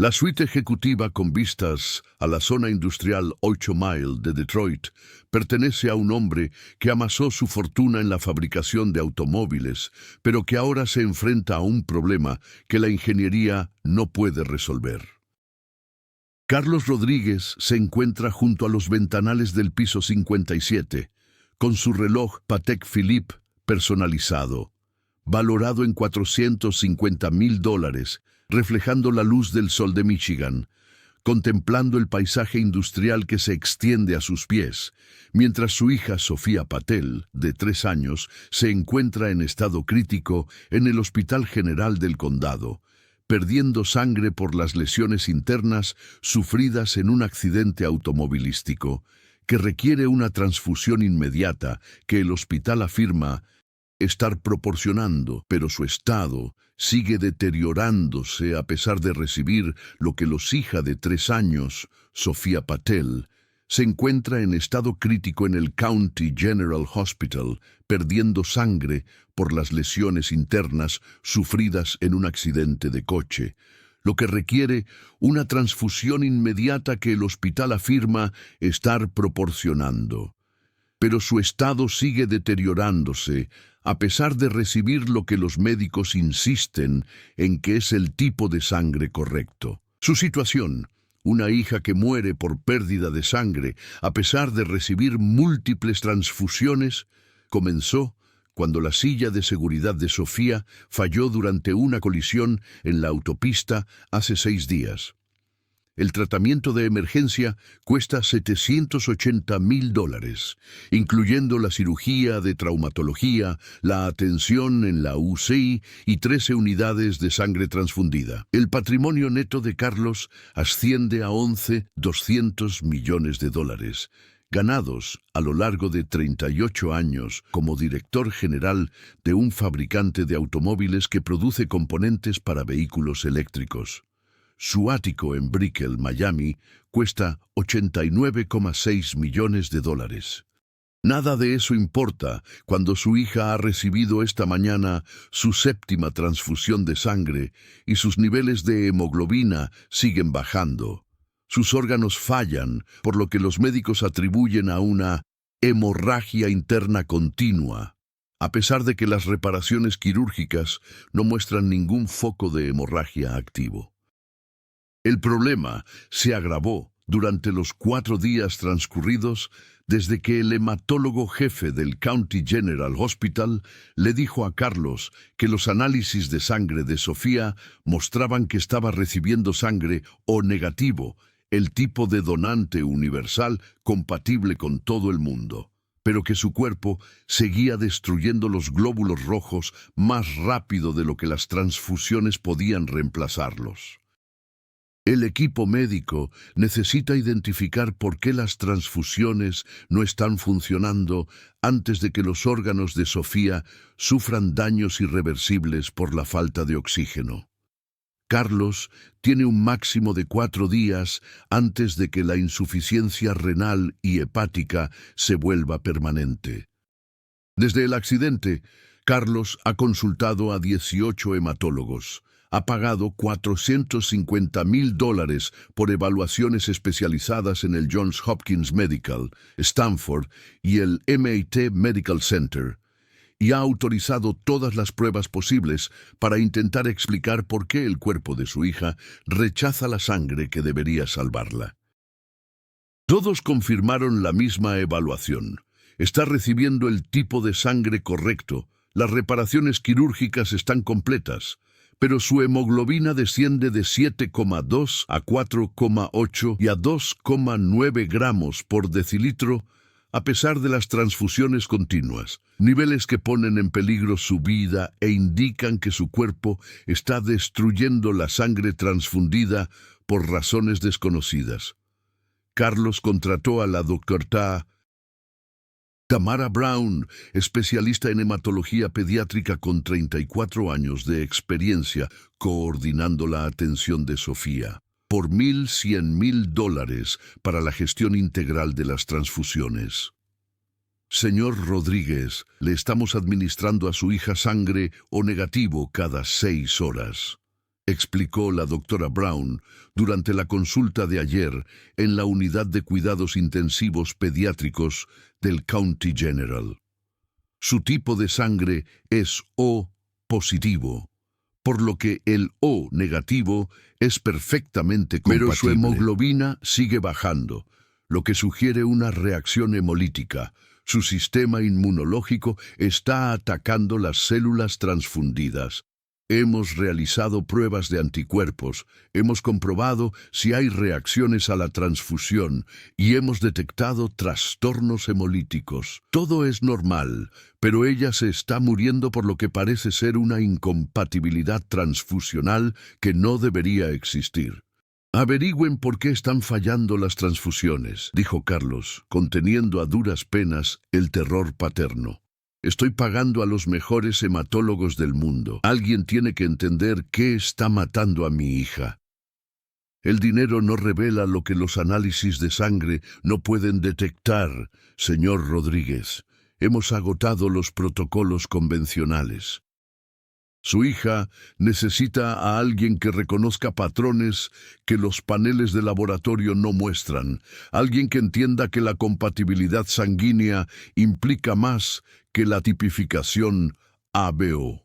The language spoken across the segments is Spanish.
La suite ejecutiva con vistas a la zona industrial 8 Mile de Detroit pertenece a un hombre que amasó su fortuna en la fabricación de automóviles, pero que ahora se enfrenta a un problema que la ingeniería no puede resolver. Carlos Rodríguez se encuentra junto a los ventanales del piso 57, con su reloj Patek Philippe personalizado, valorado en $450,000, reflejando la luz del sol de Michigan, contemplando el paisaje industrial que se extiende a sus pies, mientras su hija Sofía Patel, de 3 años, se encuentra en estado crítico en el Hospital General del Condado, perdiendo sangre por las lesiones internas sufridas en un accidente automovilístico, que requiere una transfusión inmediata que el hospital afirma estar proporcionando, pero su estado sigue deteriorándose a pesar de recibir lo que los hija de 3 años, Sofía Patel, se encuentra en estado crítico en el County General Hospital, perdiendo sangre por las lesiones internas sufridas en un accidente de coche, lo que requiere una transfusión inmediata que el hospital afirma estar proporcionando. Pero su estado sigue deteriorándose a pesar de recibir lo que los médicos insisten en que es el tipo de sangre correcto. Su situación, una hija que muere por pérdida de sangre a pesar de recibir múltiples transfusiones, comenzó cuando la silla de seguridad de Sofía falló durante una colisión en la autopista hace 6 días. El tratamiento de emergencia cuesta $780,000, incluyendo la cirugía de traumatología, la atención en la UCI y 13 unidades de sangre transfundida. El patrimonio neto de Carlos asciende a $11,200 millones, ganados a lo largo de 38 años como director general de un fabricante de automóviles que produce componentes para vehículos eléctricos. Su ático en Brickell, Miami, cuesta $89,6 millones. Nada de eso importa cuando su hija ha recibido esta mañana su 7ª transfusión de sangre y sus niveles de hemoglobina siguen bajando. Sus órganos fallan, por lo que los médicos atribuyen a una hemorragia interna continua, a pesar de que las reparaciones quirúrgicas no muestran ningún foco de hemorragia activo. El problema se agravó durante los 4 días transcurridos desde que el hematólogo jefe del County General Hospital le dijo a Carlos que los análisis de sangre de Sofía mostraban que estaba recibiendo sangre O negativo, el tipo de donante universal compatible con todo el mundo, pero que su cuerpo seguía destruyendo los glóbulos rojos más rápido de lo que las transfusiones podían reemplazarlos. El equipo médico necesita identificar por qué las transfusiones no están funcionando antes de que los órganos de Sofía sufran daños irreversibles por la falta de oxígeno. Carlos tiene un máximo de 4 días antes de que la insuficiencia renal y hepática se vuelva permanente. Desde el accidente, Carlos ha consultado a 18 hematólogos. Ha pagado $450,000 por evaluaciones especializadas en el Johns Hopkins Medical, Stanford y el MIT Medical Center, y ha autorizado todas las pruebas posibles para intentar explicar por qué el cuerpo de su hija rechaza la sangre que debería salvarla. Todos confirmaron la misma evaluación. Está recibiendo el tipo de sangre correcto, las reparaciones quirúrgicas están completas, pero su hemoglobina desciende de 7,2 a 4,8 y a 2,9 gramos por decilitro a pesar de las transfusiones continuas, niveles que ponen en peligro su vida e indican que su cuerpo está destruyendo la sangre transfundida por razones desconocidas. Carlos contrató a la doctora Tamara Brown, especialista en hematología pediátrica con 34 años de experiencia, coordinando la atención de Sofía, por $1,100,000 para la gestión integral de las transfusiones. Señor Rodríguez, le estamos administrando a su hija sangre O negativo cada 6 horas. explicó la doctora Brown durante la consulta de ayer en la unidad de cuidados intensivos pediátricos del County General. Su tipo de sangre es O positivo, por lo que el O negativo es perfectamente compatible. Pero su hemoglobina sigue bajando, lo que sugiere una reacción hemolítica. Su sistema inmunológico está atacando las células transfundidas. Hemos realizado pruebas de anticuerpos, hemos comprobado si hay reacciones a la transfusión y hemos detectado trastornos hemolíticos. Todo es normal, pero ella se está muriendo por lo que parece ser una incompatibilidad transfusional que no debería existir. Averigüen por qué están fallando las transfusiones, dijo Carlos, conteniendo a duras penas el terror paterno. Estoy pagando a los mejores hematólogos del mundo. Alguien tiene que entender qué está matando a mi hija. El dinero no revela lo que los análisis de sangre no pueden detectar, señor Rodríguez. Hemos agotado los protocolos convencionales. Su hija necesita a alguien que reconozca patrones que los paneles de laboratorio no muestran, alguien que entienda que la compatibilidad sanguínea implica más que la tipificación ABO.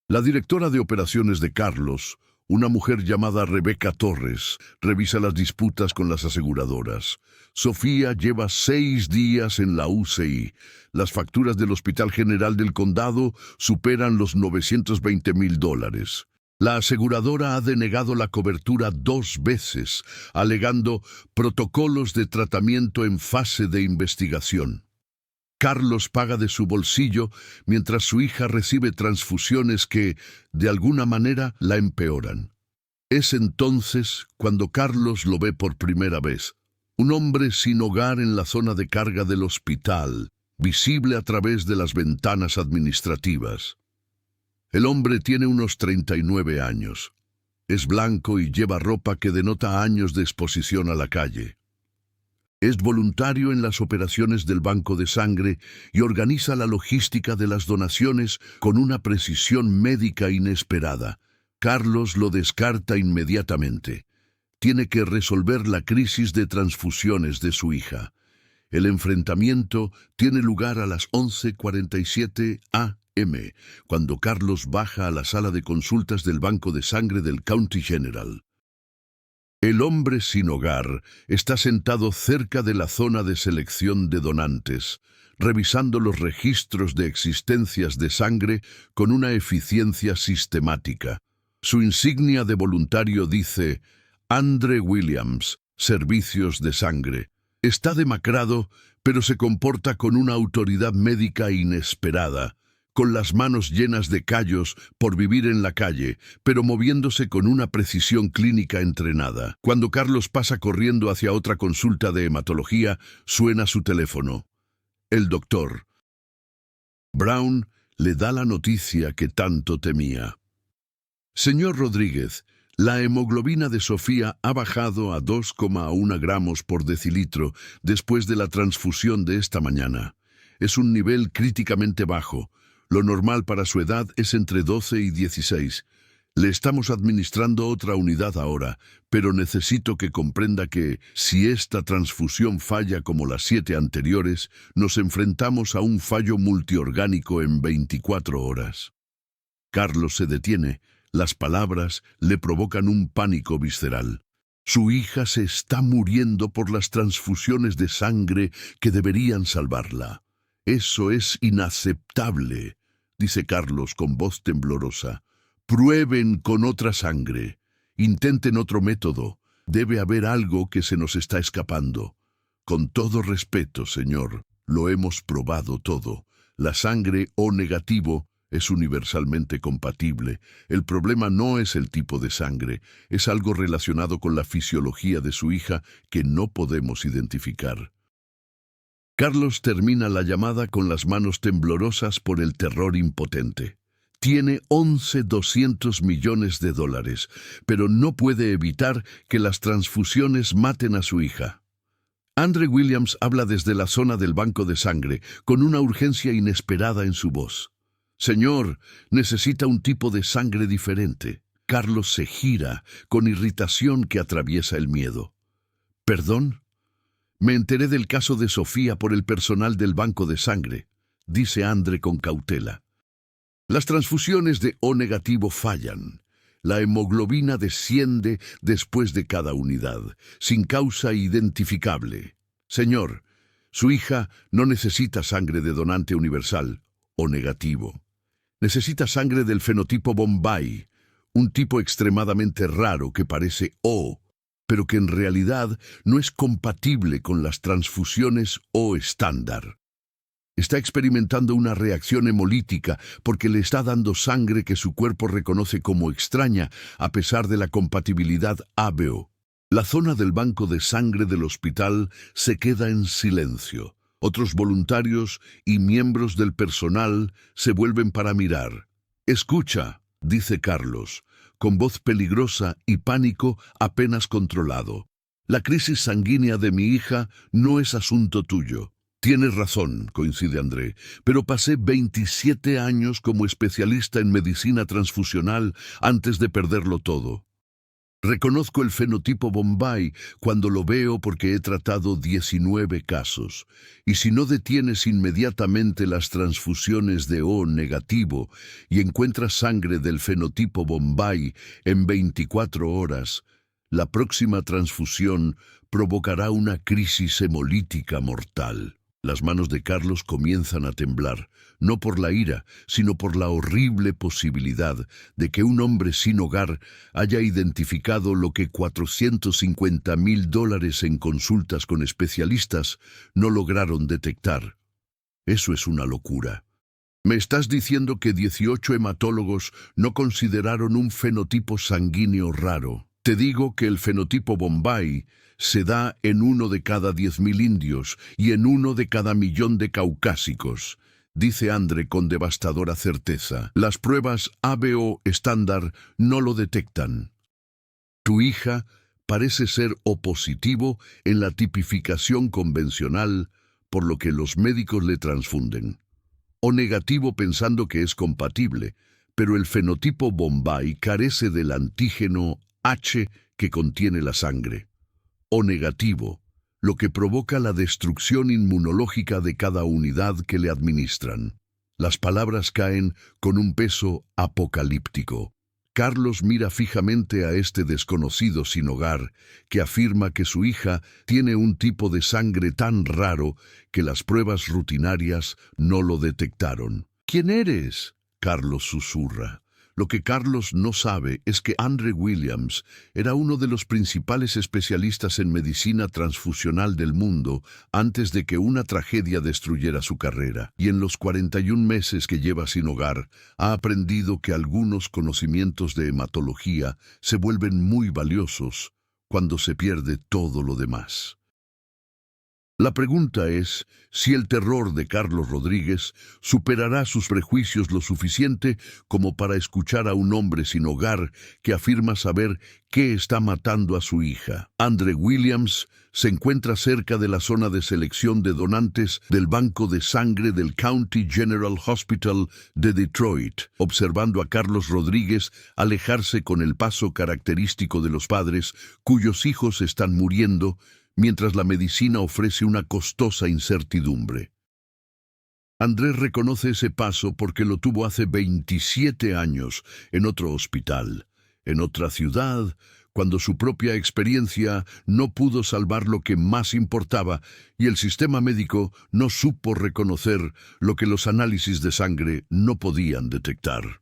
La directora de operaciones de Carlos, una mujer llamada Rebeca Torres, revisa las disputas con las aseguradoras. Sofía lleva 6 días en la UCI. Las facturas del Hospital General del Condado superan los $920,000. La aseguradora ha denegado la cobertura 2 veces, alegando protocolos de tratamiento en fase de investigación. Carlos paga de su bolsillo mientras su hija recibe transfusiones que, de alguna manera, la empeoran. Es entonces cuando Carlos lo ve por primera vez. Un hombre sin hogar en la zona de carga del hospital, visible a través de las ventanas administrativas. El hombre tiene unos 39 años. Es blanco y lleva ropa que denota años de exposición a la calle. Es voluntario en las operaciones del banco de sangre y organiza la logística de las donaciones con una precisión médica inesperada. Carlos lo descarta inmediatamente. Tiene que resolver la crisis de transfusiones de su hija. El enfrentamiento tiene lugar a las 11:47 a.m., cuando Carlos baja a la sala de consultas del banco de sangre del County General. El hombre sin hogar está sentado cerca de la zona de selección de donantes, revisando los registros de existencias de sangre con una eficiencia sistemática. Su insignia de voluntario dice Andre Williams, Servicios de Sangre. Está demacrado, pero se comporta con una autoridad médica inesperada, con las manos llenas de callos por vivir en la calle, pero moviéndose con una precisión clínica entrenada. Cuando Carlos pasa corriendo hacia otra consulta de hematología, suena su teléfono. El doctor Brown le da la noticia que tanto temía. Señor Rodríguez, la hemoglobina de Sofía ha bajado a 2,1 gramos por decilitro después de la transfusión de esta mañana. Es un nivel críticamente bajo. Lo normal para su edad es entre 12 y 16. Le estamos administrando otra unidad ahora, pero necesito que comprenda que, si esta transfusión falla como las 7 anteriores, nos enfrentamos a un fallo multiorgánico en 24 horas. Carlos se detiene. Las palabras le provocan un pánico visceral. Su hija se está muriendo por las transfusiones de sangre que deberían salvarla. Eso es inaceptable, dice Carlos con voz temblorosa. Prueben con otra sangre. Intenten otro método. Debe haber algo que se nos está escapando. Con todo respeto, señor, lo hemos probado todo. La sangre O negativo es universalmente compatible. El problema no es el tipo de sangre, es algo relacionado con la fisiología de su hija que no podemos identificar. Carlos termina la llamada con las manos temblorosas por el terror impotente. Tiene $11,200 millones, pero no puede evitar que las transfusiones maten a su hija. Andre Williams habla desde la zona del banco de sangre, con una urgencia inesperada en su voz. Señor, necesita un tipo de sangre diferente. Carlos se gira, con irritación que atraviesa el miedo. ¿Perdón? Me enteré del caso de Sofía por el personal del banco de sangre, dice Andre con cautela. Las transfusiones de O negativo fallan. La hemoglobina desciende después de cada unidad, sin causa identificable. Señor, su hija no necesita sangre de donante universal, O negativo. Necesita sangre del fenotipo Bombay, un tipo extremadamente raro que parece O, pero que en realidad no es compatible con las transfusiones O estándar. Está experimentando una reacción hemolítica porque le está dando sangre que su cuerpo reconoce como extraña a pesar de la compatibilidad ABO. La zona del banco de sangre del hospital se queda en silencio. Otros voluntarios y miembros del personal se vuelven para mirar. «Escucha», dice Carlos, con voz peligrosa y pánico apenas controlado. «La crisis sanguínea de mi hija no es asunto tuyo». Tienes razón, coincide André, pero pasé 27 años como especialista en medicina transfusional antes de perderlo todo. Reconozco el fenotipo Bombay cuando lo veo porque he tratado 19 casos. Y si no detienes inmediatamente las transfusiones de O negativo y encuentras sangre del fenotipo Bombay en 24 horas, la próxima transfusión provocará una crisis hemolítica mortal. Las manos de Carlos comienzan a temblar, no por la ira, sino por la horrible posibilidad de que un hombre sin hogar haya identificado lo que $450,000 en consultas con especialistas no lograron detectar. Eso es una locura. ¿Me estás diciendo que 18 hematólogos no consideraron un fenotipo sanguíneo raro? Te digo que el fenotipo Bombay se da en 1 de cada 10,000 indios y en 1 de cada 1,000,000 de caucásicos, dice Andre con devastadora certeza. Las pruebas ABO estándar no lo detectan. Tu hija parece ser O positivo en la tipificación convencional, por lo que los médicos le transfunden. O negativo pensando que es compatible, pero el fenotipo Bombay carece del antígeno H que contiene la sangre. O negativo, lo que provoca la destrucción inmunológica de cada unidad que le administran. Las palabras caen con un peso apocalíptico. Carlos mira fijamente a este desconocido sin hogar, que afirma que su hija tiene un tipo de sangre tan raro que las pruebas rutinarias no lo detectaron. «¿Quién eres?», Carlos susurra. Lo que Carlos no sabe es que Andre Williams era uno de los principales especialistas en medicina transfusional del mundo antes de que una tragedia destruyera su carrera. Y en los 41 meses que lleva sin hogar, ha aprendido que algunos conocimientos de hematología se vuelven muy valiosos cuando se pierde todo lo demás. La pregunta es si el terror de Carlos Rodríguez superará sus prejuicios lo suficiente como para escuchar a un hombre sin hogar que afirma saber qué está matando a su hija. Andre Williams se encuentra cerca de la zona de selección de donantes del banco de sangre del County General Hospital de Detroit, observando a Carlos Rodríguez alejarse con el paso característico de los padres cuyos hijos están muriendo, mientras la medicina ofrece una costosa incertidumbre. Andrés reconoce ese paso porque lo tuvo hace 27 años en otro hospital, en otra ciudad, cuando su propia experiencia no pudo salvar lo que más importaba y el sistema médico no supo reconocer lo que los análisis de sangre no podían detectar.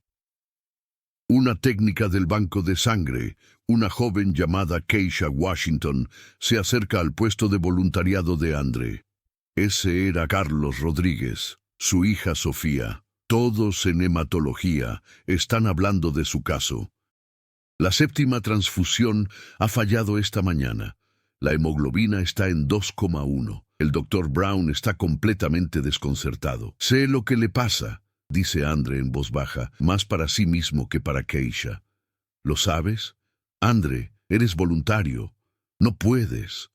Una técnica del banco de sangre, una joven llamada Keisha Washington, se acerca al puesto de voluntariado de Andre. Ese era Carlos Rodríguez, su hija Sofía. Todos en hematología están hablando de su caso. La 7ª transfusión ha fallado esta mañana. La hemoglobina está en 2,1. El doctor Brown está completamente desconcertado. Sé lo que le pasa, dice Andre en voz baja, más para sí mismo que para Keisha. ¿Lo sabes? Andre, eres voluntario. No puedes.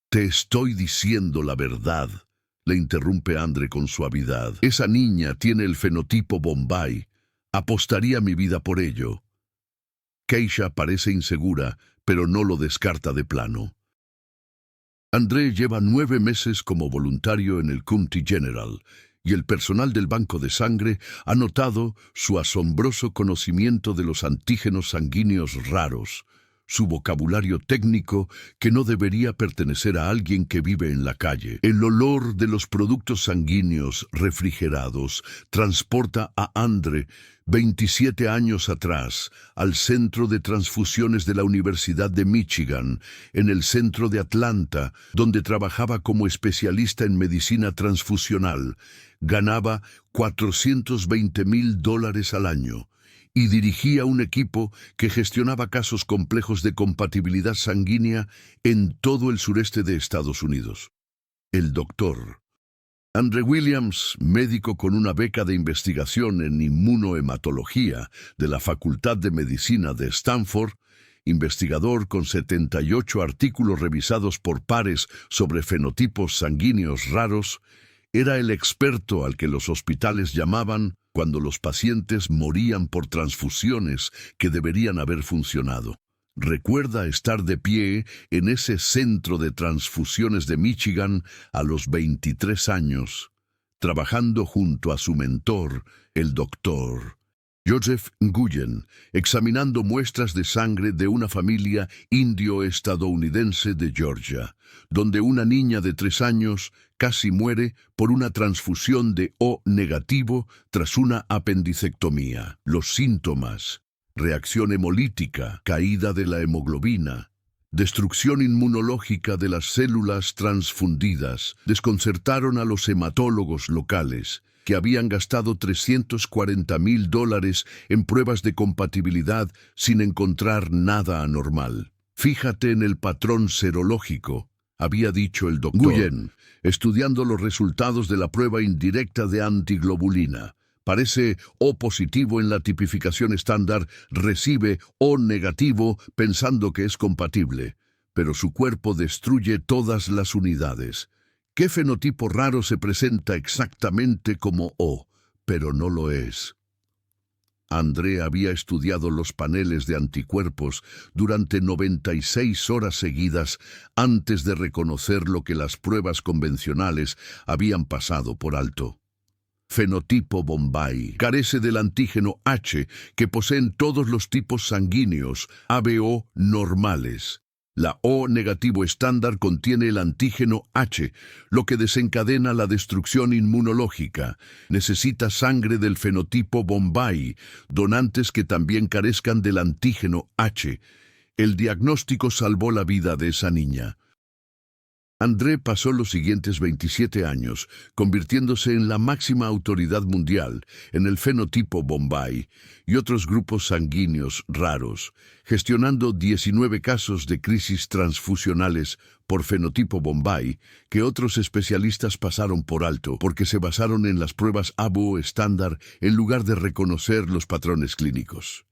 Te estoy diciendo la verdad, le interrumpe Andre con suavidad. Esa niña tiene el fenotipo Bombay. Apostaría mi vida por ello. Keisha parece insegura, pero no lo descarta de plano. André lleva 9 meses como voluntario en el County General, y el personal del banco de sangre ha notado su asombroso conocimiento de los antígenos sanguíneos raros, su vocabulario técnico que no debería pertenecer a alguien que vive en la calle. El olor de los productos sanguíneos refrigerados transporta a André 27 años atrás al Centro de Transfusiones de la Universidad de Michigan, en el centro de Atlanta, donde trabajaba como especialista en medicina transfusional. Ganaba $420,000 al año y dirigía un equipo que gestionaba casos complejos de compatibilidad sanguínea en todo el sureste de Estados Unidos. El doctor André Williams, médico con una beca de investigación en inmunohematología de la Facultad de Medicina de Stanford, investigador con 78 artículos revisados por pares sobre fenotipos sanguíneos raros, era el experto al que los hospitales llamaban cuando los pacientes morían por transfusiones que deberían haber funcionado. Recuerda estar de pie en ese centro de transfusiones de Michigan a los 23 años, trabajando junto a su mentor, el doctor Joseph Nguyen, examinando muestras de sangre de una familia indio-estadounidense de Georgia, donde una niña de 3 años casi muere por una transfusión de O negativo tras una apendicectomía. Los síntomas: reacción hemolítica, caída de la hemoglobina, destrucción inmunológica de las células transfundidas, desconcertaron a los hematólogos locales, que habían gastado $340,000 en pruebas de compatibilidad sin encontrar nada anormal. Fíjate en el patrón serológico, había dicho el doctor Nguyen, estudiando los resultados de la prueba indirecta de antiglobulina. Parece O positivo en la tipificación estándar, recibe O negativo pensando que es compatible, pero su cuerpo destruye todas las unidades. ¿Qué fenotipo raro se presenta exactamente como O, pero no lo es? André había estudiado los paneles de anticuerpos durante 96 horas seguidas antes de reconocer lo que las pruebas convencionales habían pasado por alto. Fenotipo Bombay carece del antígeno H que poseen todos los tipos sanguíneos ABO normales. La O negativo estándar contiene el antígeno H, lo que desencadena la destrucción inmunológica. Necesita sangre del fenotipo Bombay, donantes que también carezcan del antígeno H. El diagnóstico salvó la vida de esa niña. André pasó los siguientes 27 años, convirtiéndose en la máxima autoridad mundial en el fenotipo Bombay y otros grupos sanguíneos raros, gestionando 19 casos de crisis transfusionales por fenotipo Bombay que otros especialistas pasaron por alto porque se basaron en las pruebas ABO estándar en lugar de reconocer los patrones clínicos.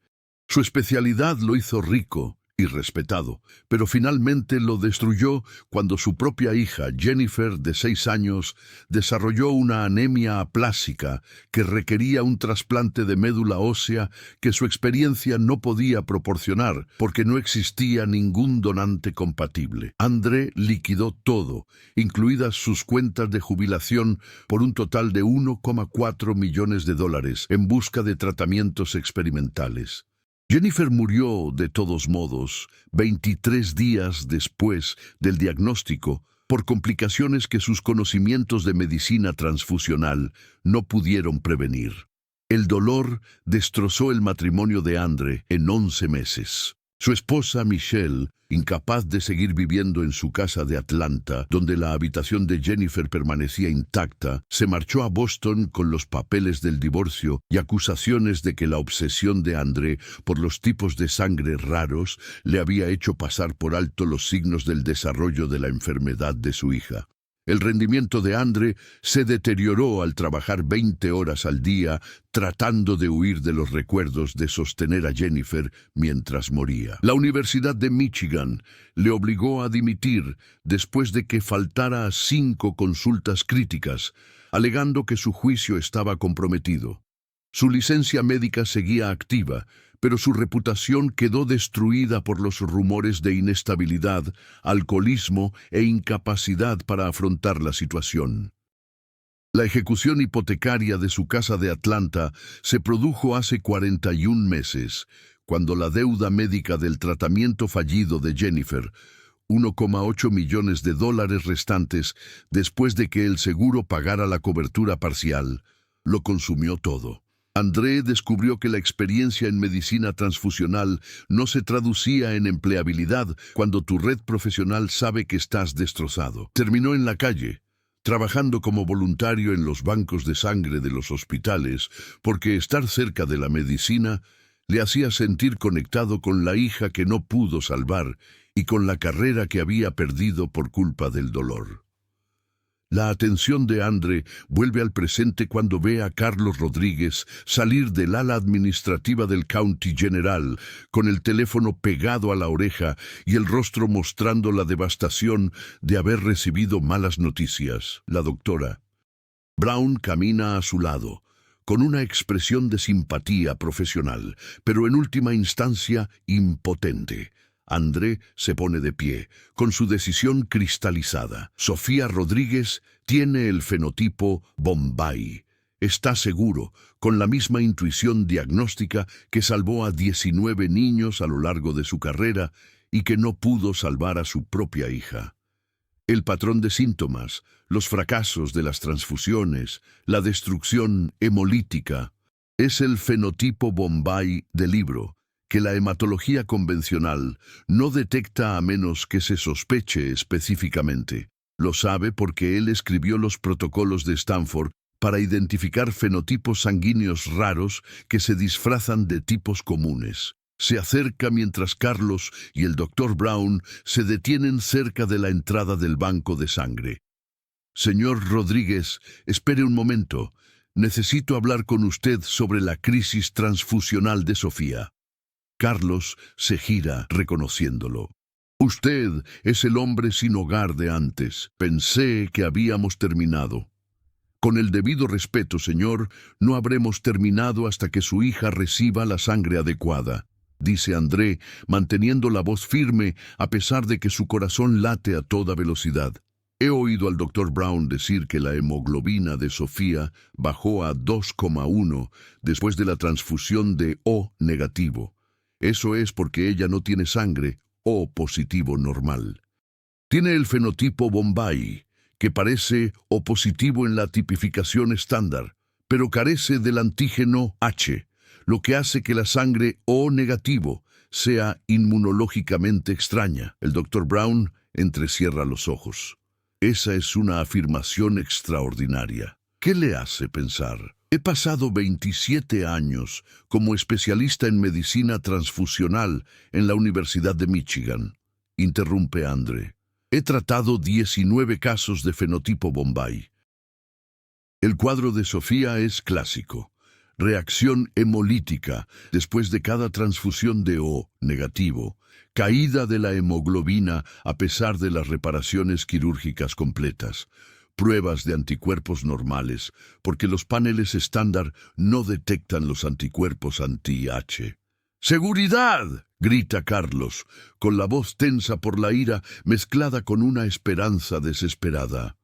Su especialidad lo hizo rico y respetado, pero finalmente lo destruyó cuando su propia hija, Jennifer, de 6 años, desarrolló una anemia aplásica que requería un trasplante de médula ósea que su experiencia no podía proporcionar porque no existía ningún donante compatible. André liquidó todo, incluidas sus cuentas de jubilación, por un total de $1,4 millones en busca de tratamientos experimentales. Jennifer murió, de todos modos, 23 días después del diagnóstico por complicaciones que sus conocimientos de medicina transfusional no pudieron prevenir. El dolor destrozó el matrimonio de André en 11 meses. Su esposa, Michelle, incapaz de seguir viviendo en su casa de Atlanta, donde la habitación de Jennifer permanecía intacta, se marchó a Boston con los papeles del divorcio y acusaciones de que la obsesión de André por los tipos de sangre raros le había hecho pasar por alto los signos del desarrollo de la enfermedad de su hija. El rendimiento de André se deterioró al trabajar 20 horas al día tratando de huir de los recuerdos de sostener a Jennifer mientras moría. La Universidad de Michigan le obligó a dimitir después de que faltara a 5 consultas críticas, alegando que su juicio estaba comprometido. Su licencia médica seguía activa, pero su reputación quedó destruida por los rumores de inestabilidad, alcoholismo e incapacidad para afrontar la situación. La ejecución hipotecaria de su casa de Atlanta se produjo hace 41 meses, cuando la deuda médica del tratamiento fallido de Jennifer, $1,8 millones restantes después de que el seguro pagara la cobertura parcial, lo consumió todo. André descubrió que la experiencia en medicina transfusional no se traducía en empleabilidad cuando tu red profesional sabe que estás destrozado. Terminó en la calle, trabajando como voluntario en los bancos de sangre de los hospitales, porque estar cerca de la medicina le hacía sentir conectado con la hija que no pudo salvar y con la carrera que había perdido por culpa del dolor. La atención de André vuelve al presente cuando ve a Carlos Rodríguez salir del ala administrativa del County General, con el teléfono pegado a la oreja y el rostro mostrando la devastación de haber recibido malas noticias. La doctora Brown camina a su lado, con una expresión de simpatía profesional, pero en última instancia impotente. André se pone de pie, con su decisión cristalizada. Sofía Rodríguez tiene el fenotipo Bombay. Está seguro, con la misma intuición diagnóstica que salvó a 19 niños a lo largo de su carrera y que no pudo salvar a su propia hija. El patrón de síntomas, los fracasos de las transfusiones, la destrucción hemolítica, es el fenotipo Bombay del libro, que la hematología convencional no detecta a menos que se sospeche específicamente. Lo sabe porque él escribió los protocolos de Stanford para identificar fenotipos sanguíneos raros que se disfrazan de tipos comunes. Se acerca mientras Carlos y el Dr. Brown se detienen cerca de la entrada del banco de sangre. Señor Rodríguez, espere un momento. Necesito hablar con usted sobre la crisis transfusional de Sofía. Carlos se gira reconociéndolo. Usted es el hombre sin hogar de antes. Pensé que habíamos terminado. Con el debido respeto, señor, no habremos terminado hasta que su hija reciba la sangre adecuada, dice André, manteniendo la voz firme a pesar de que su corazón late a toda velocidad. He oído al Dr. Brown decir que la hemoglobina de Sofía bajó a 2,1 después de la transfusión de O negativo. Eso es porque ella no tiene sangre O positivo normal. Tiene el fenotipo Bombay, que parece O positivo en la tipificación estándar, pero carece del antígeno H, lo que hace que la sangre O negativo sea inmunológicamente extraña. El Dr. Brown entrecierra los ojos. Esa es una afirmación extraordinaria. ¿Qué le hace pensar? He pasado 27 años como especialista en medicina transfusional en la Universidad de Michigan, interrumpe André. He tratado 19 casos de fenotipo Bombay. El cuadro de Sofía es clásico. Reacción hemolítica después de cada transfusión de O negativo, caída de la hemoglobina a pesar de las reparaciones quirúrgicas completas, pruebas de anticuerpos normales, porque los paneles estándar no detectan los anticuerpos anti-H. ¡Seguridad!, grita Carlos, con la voz tensa por la ira mezclada con una esperanza desesperada.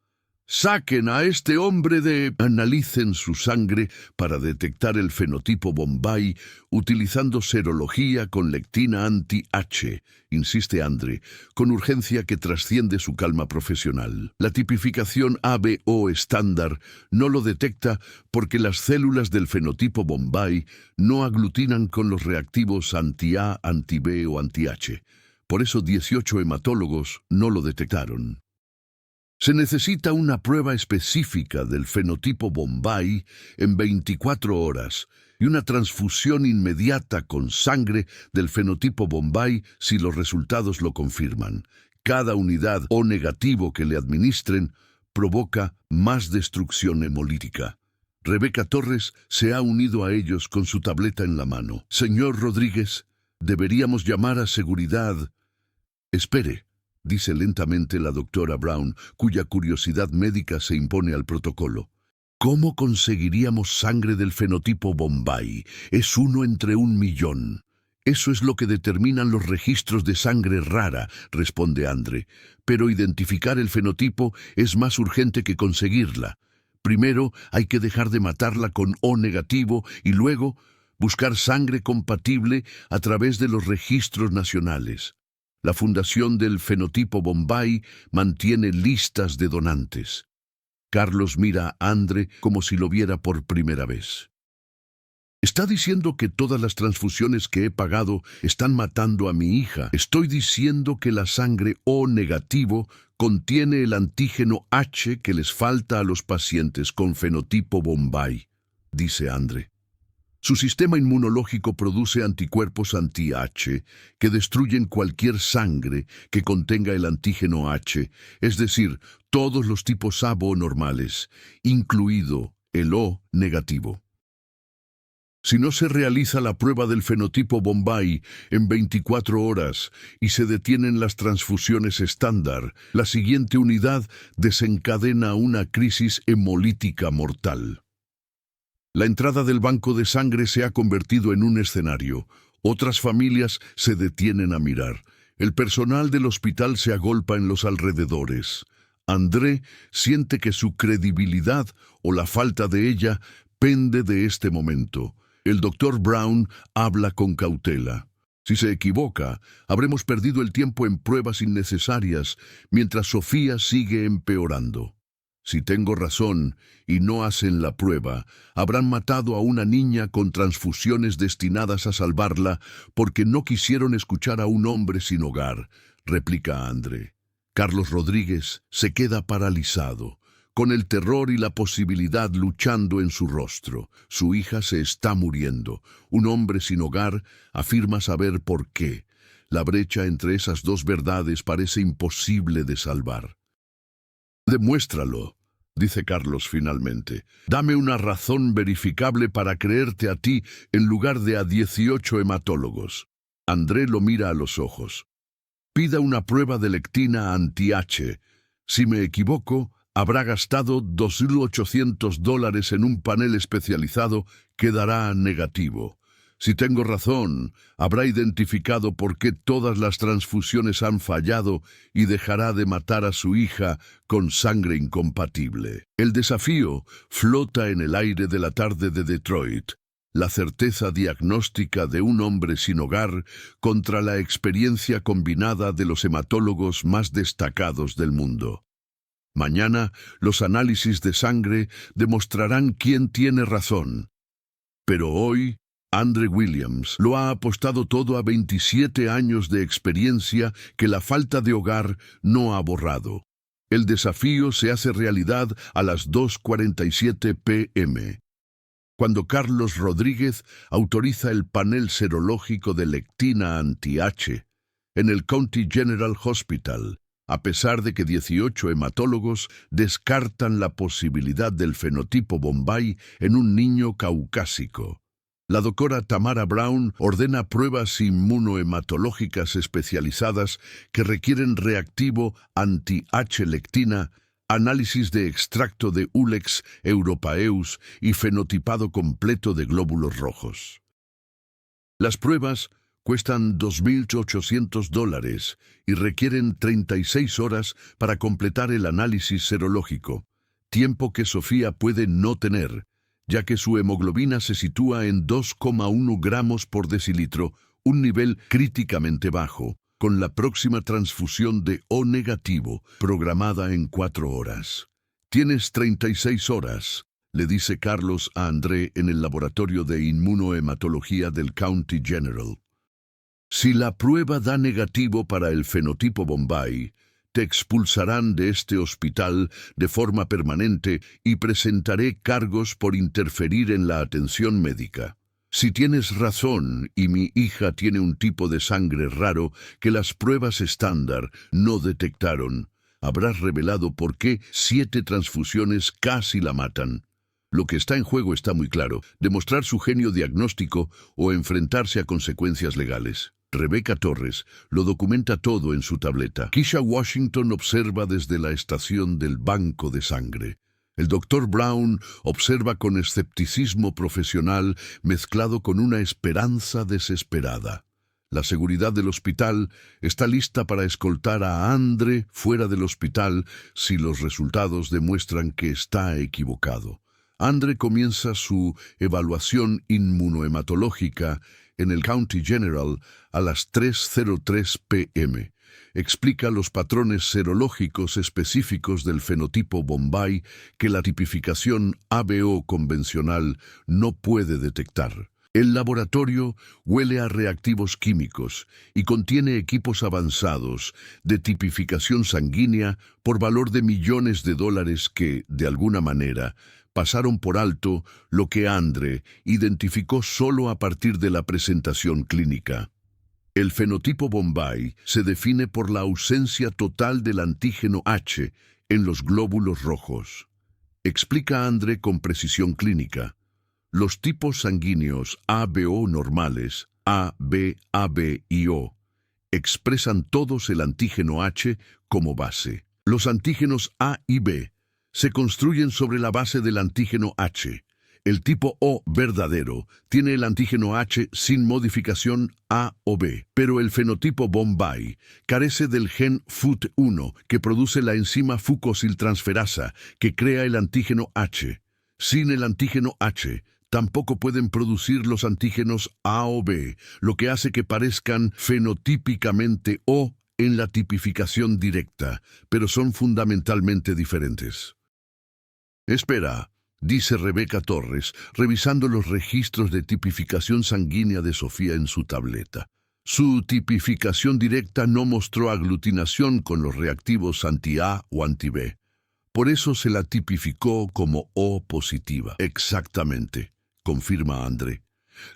¡Saquen a este hombre de...! Analicen su sangre para detectar el fenotipo Bombay utilizando serología con lectina anti-H, insiste André, con urgencia que trasciende su calma profesional. La tipificación ABO estándar no lo detecta porque las células del fenotipo Bombay no aglutinan con los reactivos anti-A, anti-B o anti-H. Por eso 18 hematólogos no lo detectaron. Se necesita una prueba específica del fenotipo Bombay en 24 horas y una transfusión inmediata con sangre del fenotipo Bombay si los resultados lo confirman. Cada unidad O negativo que le administren provoca más destrucción hemolítica. Rebeca Torres se ha unido a ellos con su tableta en la mano. Señor Rodríguez, deberíamos llamar a seguridad. Espere, dice lentamente la doctora Brown, cuya curiosidad médica se impone al protocolo. ¿Cómo conseguiríamos sangre del fenotipo Bombay? Es 1 entre 1 millón. Eso es lo que determinan los registros de sangre rara, responde Andre, pero identificar el fenotipo es más urgente que conseguirla. Primero hay que dejar de matarla con O negativo y luego buscar sangre compatible a través de los registros nacionales. La Fundación del Fenotipo Bombay mantiene listas de donantes. Carlos mira a Andre como si lo viera por primera vez. ¿Está diciendo que todas las transfusiones que he pagado están matando a mi hija? Estoy diciendo que la sangre O negativo contiene el antígeno H que les falta a los pacientes con fenotipo Bombay, dice Andre. Su sistema inmunológico produce anticuerpos anti-H que destruyen cualquier sangre que contenga el antígeno H, es decir, todos los tipos AB normales, incluido el O negativo. Si no se realiza la prueba del fenotipo Bombay en 24 horas y se detienen las transfusiones estándar, la siguiente unidad desencadena una crisis hemolítica mortal. La entrada del banco de sangre se ha convertido en un escenario. Otras familias se detienen a mirar. El personal del hospital se agolpa en los alrededores. André siente que su credibilidad o la falta de ella pende de este momento. El doctor Brown habla con cautela. Si se equivoca, habremos perdido el tiempo en pruebas innecesarias mientras Sofía sigue empeorando. Si tengo razón y no hacen la prueba, habrán matado a una niña con transfusiones destinadas a salvarla porque no quisieron escuchar a un hombre sin hogar, replica Andre. Carlos Rodríguez se queda paralizado, con el terror y la posibilidad luchando en su rostro. Su hija se está muriendo. Un hombre sin hogar afirma saber por qué. La brecha entre esas dos verdades parece imposible de salvar. Demuéstralo, dice Carlos finalmente. Dame una razón verificable para creerte a ti en lugar de a 18 hematólogos. André lo mira a los ojos. Pida una prueba de lectina anti-H. Si me equivoco, habrá gastado $2.800 en un panel especializado que dará negativo. Si tengo razón, habrá identificado por qué todas las transfusiones han fallado y dejará de matar a su hija con sangre incompatible. El desafío flota en el aire de la tarde de Detroit. La certeza diagnóstica de un hombre sin hogar contra la experiencia combinada de los hematólogos más destacados del mundo. Mañana, los análisis de sangre demostrarán quién tiene razón. Pero hoy, Andre Williams lo ha apostado todo a 27 años de experiencia que la falta de hogar no ha borrado. El desafío se hace realidad a las 2:47 p.m. Cuando Carlos Rodríguez autoriza el panel serológico de lectina anti-H en el County General Hospital, a pesar de que 18 hematólogos descartan la posibilidad del fenotipo Bombay en un niño caucásico. La doctora Tamara Brown ordena pruebas inmunohematológicas especializadas que requieren reactivo anti-H-lectina, análisis de extracto de Ulex europaeus y fenotipado completo de glóbulos rojos. Las pruebas cuestan $2.800 y requieren 36 horas para completar el análisis serológico, tiempo que Sofía puede no tener, ya que su hemoglobina se sitúa en 2,1 gramos por decilitro, un nivel críticamente bajo, con la próxima transfusión de O negativo programada en 4 horas. Tienes 36 horas, le dice Carlos a André en el laboratorio de inmunohematología del County General. Si la prueba da negativo para el fenotipo Bombay, te expulsarán de este hospital de forma permanente y presentaré cargos por interferir en la atención médica. Si tienes razón y mi hija tiene un tipo de sangre raro que las pruebas estándar no detectaron, habrás revelado por qué 7 transfusiones casi la matan. Lo que está en juego está muy claro: demostrar su genio diagnóstico o enfrentarse a consecuencias legales. Rebecca Torres lo documenta todo en su tableta. Keisha Washington observa desde la estación del banco de sangre. El doctor Brown observa con escepticismo profesional mezclado con una esperanza desesperada. La seguridad del hospital está lista para escoltar a Andre fuera del hospital si los resultados demuestran que está equivocado. Andre comienza su evaluación inmunohematológica en el County General a las 3:03 p.m. Explica los patrones serológicos específicos del fenotipo Bombay que la tipificación ABO convencional no puede detectar. El laboratorio huele a reactivos químicos y contiene equipos avanzados de tipificación sanguínea por valor de millones de dólares que, de alguna manera, pasaron por alto lo que Andre identificó solo a partir de la presentación clínica. El fenotipo Bombay se define por la ausencia total del antígeno H en los glóbulos rojos. Explica Andre con precisión clínica. Los tipos sanguíneos ABO normales, A, B, AB y O, expresan todos el antígeno H como base. Los antígenos A y B se construyen sobre la base del antígeno H. El tipo O verdadero tiene el antígeno H sin modificación A o B, pero el fenotipo Bombay carece del gen FUT1 que produce la enzima fucosiltransferasa que crea el antígeno H. Sin el antígeno H, tampoco pueden producir los antígenos A o B, lo que hace que parezcan fenotípicamente O en la tipificación directa, pero son fundamentalmente diferentes. Espera, dice Rebeca Torres, revisando los registros de tipificación sanguínea de Sofía en su tableta. Su tipificación directa no mostró aglutinación con los reactivos anti-A o anti-B. Por eso se la tipificó como O positiva. Exactamente, confirma Andre.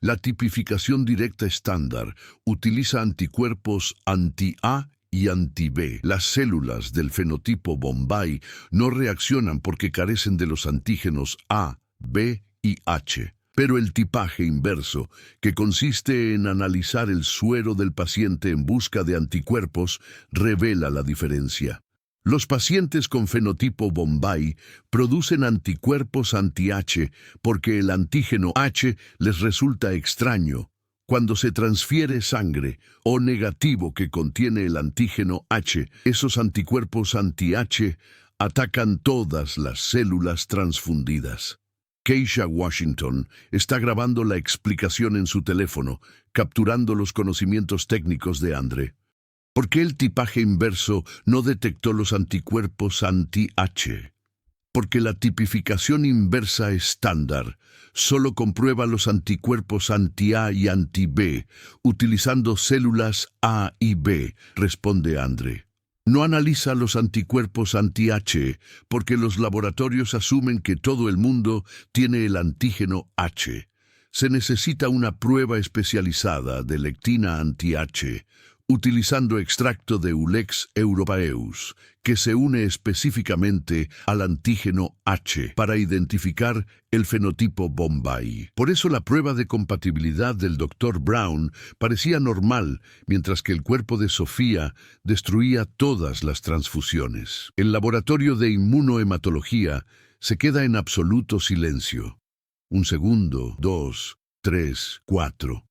La tipificación directa estándar utiliza anticuerpos anti-A y anti-B. Las células del fenotipo Bombay no reaccionan porque carecen de los antígenos A, B y H. Pero el tipaje inverso, que consiste en analizar el suero del paciente en busca de anticuerpos, revela la diferencia. Los pacientes con fenotipo Bombay producen anticuerpos anti-H porque el antígeno H les resulta extraño. Cuando se transfiere sangre O negativo que contiene el antígeno H, esos anticuerpos anti-H atacan todas las células transfundidas. Keisha Washington está grabando la explicación en su teléfono, capturando los conocimientos técnicos de Andre. ¿Por qué el tipaje inverso no detectó los anticuerpos anti-H? Porque la tipificación inversa estándar solo comprueba los anticuerpos anti-A y anti-B, utilizando células A y B, responde Andre. No analiza los anticuerpos anti-H porque los laboratorios asumen que todo el mundo tiene el antígeno H. Se necesita una prueba especializada de lectina anti-H, utilizando extracto de Ulex europaeus, que se une específicamente al antígeno H para identificar el fenotipo Bombay. Por eso la prueba de compatibilidad del Dr. Brown parecía normal, mientras que el cuerpo de Sofía destruía todas las transfusiones. El laboratorio de inmunohematología se queda en absoluto silencio. 1 segundo, 2, 3, 4.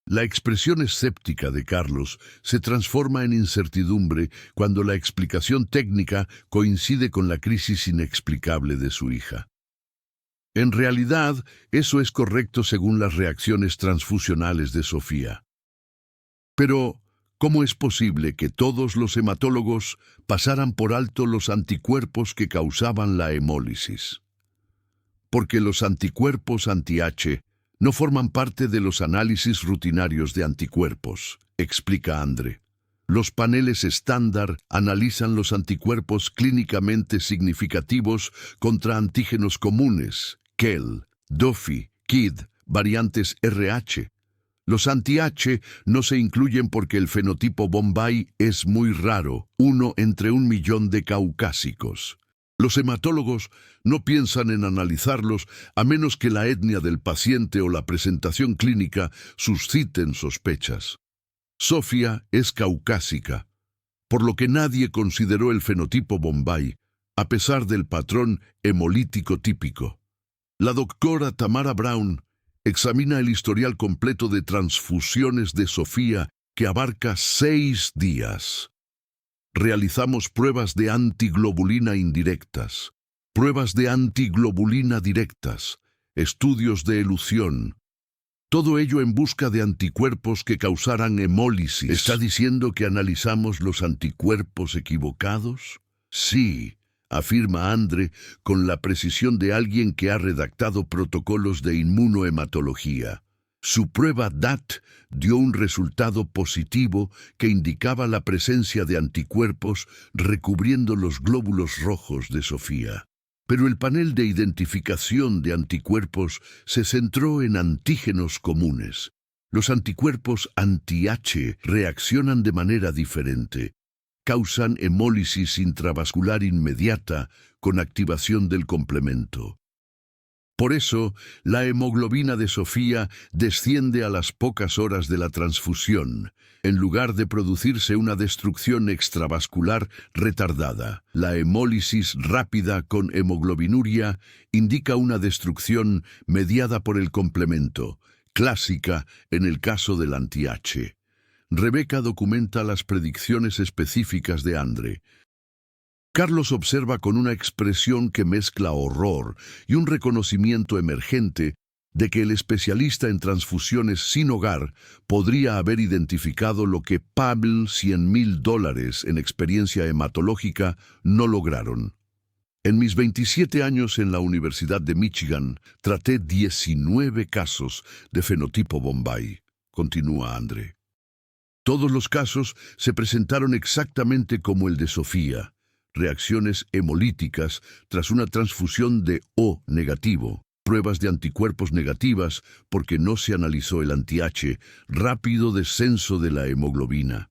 La expresión escéptica de Carlos se transforma en incertidumbre cuando la explicación técnica coincide con la crisis inexplicable de su hija. En realidad, eso es correcto según las reacciones transfusionales de Sofía. Pero, ¿cómo es posible que todos los hematólogos pasaran por alto los anticuerpos que causaban la hemólisis? Porque los anticuerpos anti-H no forman parte de los análisis rutinarios de anticuerpos, explica Andre. Los paneles estándar analizan los anticuerpos clínicamente significativos contra antígenos comunes, KEL, DOFI, KID, variantes RH. Los anti-H no se incluyen porque el fenotipo Bombay es muy raro, 1 entre 1.000.000 de caucásicos. Los hematólogos no piensan en analizarlos a menos que la etnia del paciente o la presentación clínica susciten sospechas. Sofía es caucásica, por lo que nadie consideró el fenotipo Bombay, a pesar del patrón hemolítico típico. La doctora Tamara Brown Examina el historial completo de transfusiones de Sofía, que abarca 6 días. Realizamos pruebas de antiglobulina indirectas, pruebas de antiglobulina directas, estudios de elución. Todo ello en busca de anticuerpos que causaran hemólisis. ¿Está diciendo que analizamos los anticuerpos equivocados? Sí, afirma Andre con la precisión de alguien que ha redactado protocolos de inmunohematología. Su prueba DAT dio un resultado positivo que indicaba la presencia de anticuerpos recubriendo los glóbulos rojos de Sofía. Pero el panel de identificación de anticuerpos se centró en antígenos comunes. Los anticuerpos anti-H reaccionan de manera diferente. Causan hemólisis intravascular inmediata con activación del complemento. Por eso, la hemoglobina de Sofía desciende a las pocas horas de la transfusión, en lugar de producirse una destrucción extravascular retardada. La hemólisis rápida con hemoglobinuria indica una destrucción mediada por el complemento, clásica en el caso del anti-H. Rebeca documenta las predicciones específicas de Andre. Carlos observa con una expresión que mezcla horror y un reconocimiento emergente de que el especialista en transfusiones sin hogar podría haber identificado lo que Pavel $100,000 en experiencia hematológica no lograron. En mis 27 años en la Universidad de Michigan, traté 19 casos de fenotipo Bombay, continúa Andre. Todos los casos se presentaron exactamente como el de Sofía. Reacciones hemolíticas tras una transfusión de O negativo, pruebas de anticuerpos negativas porque no se analizó el anti-H, rápido descenso de la hemoglobina.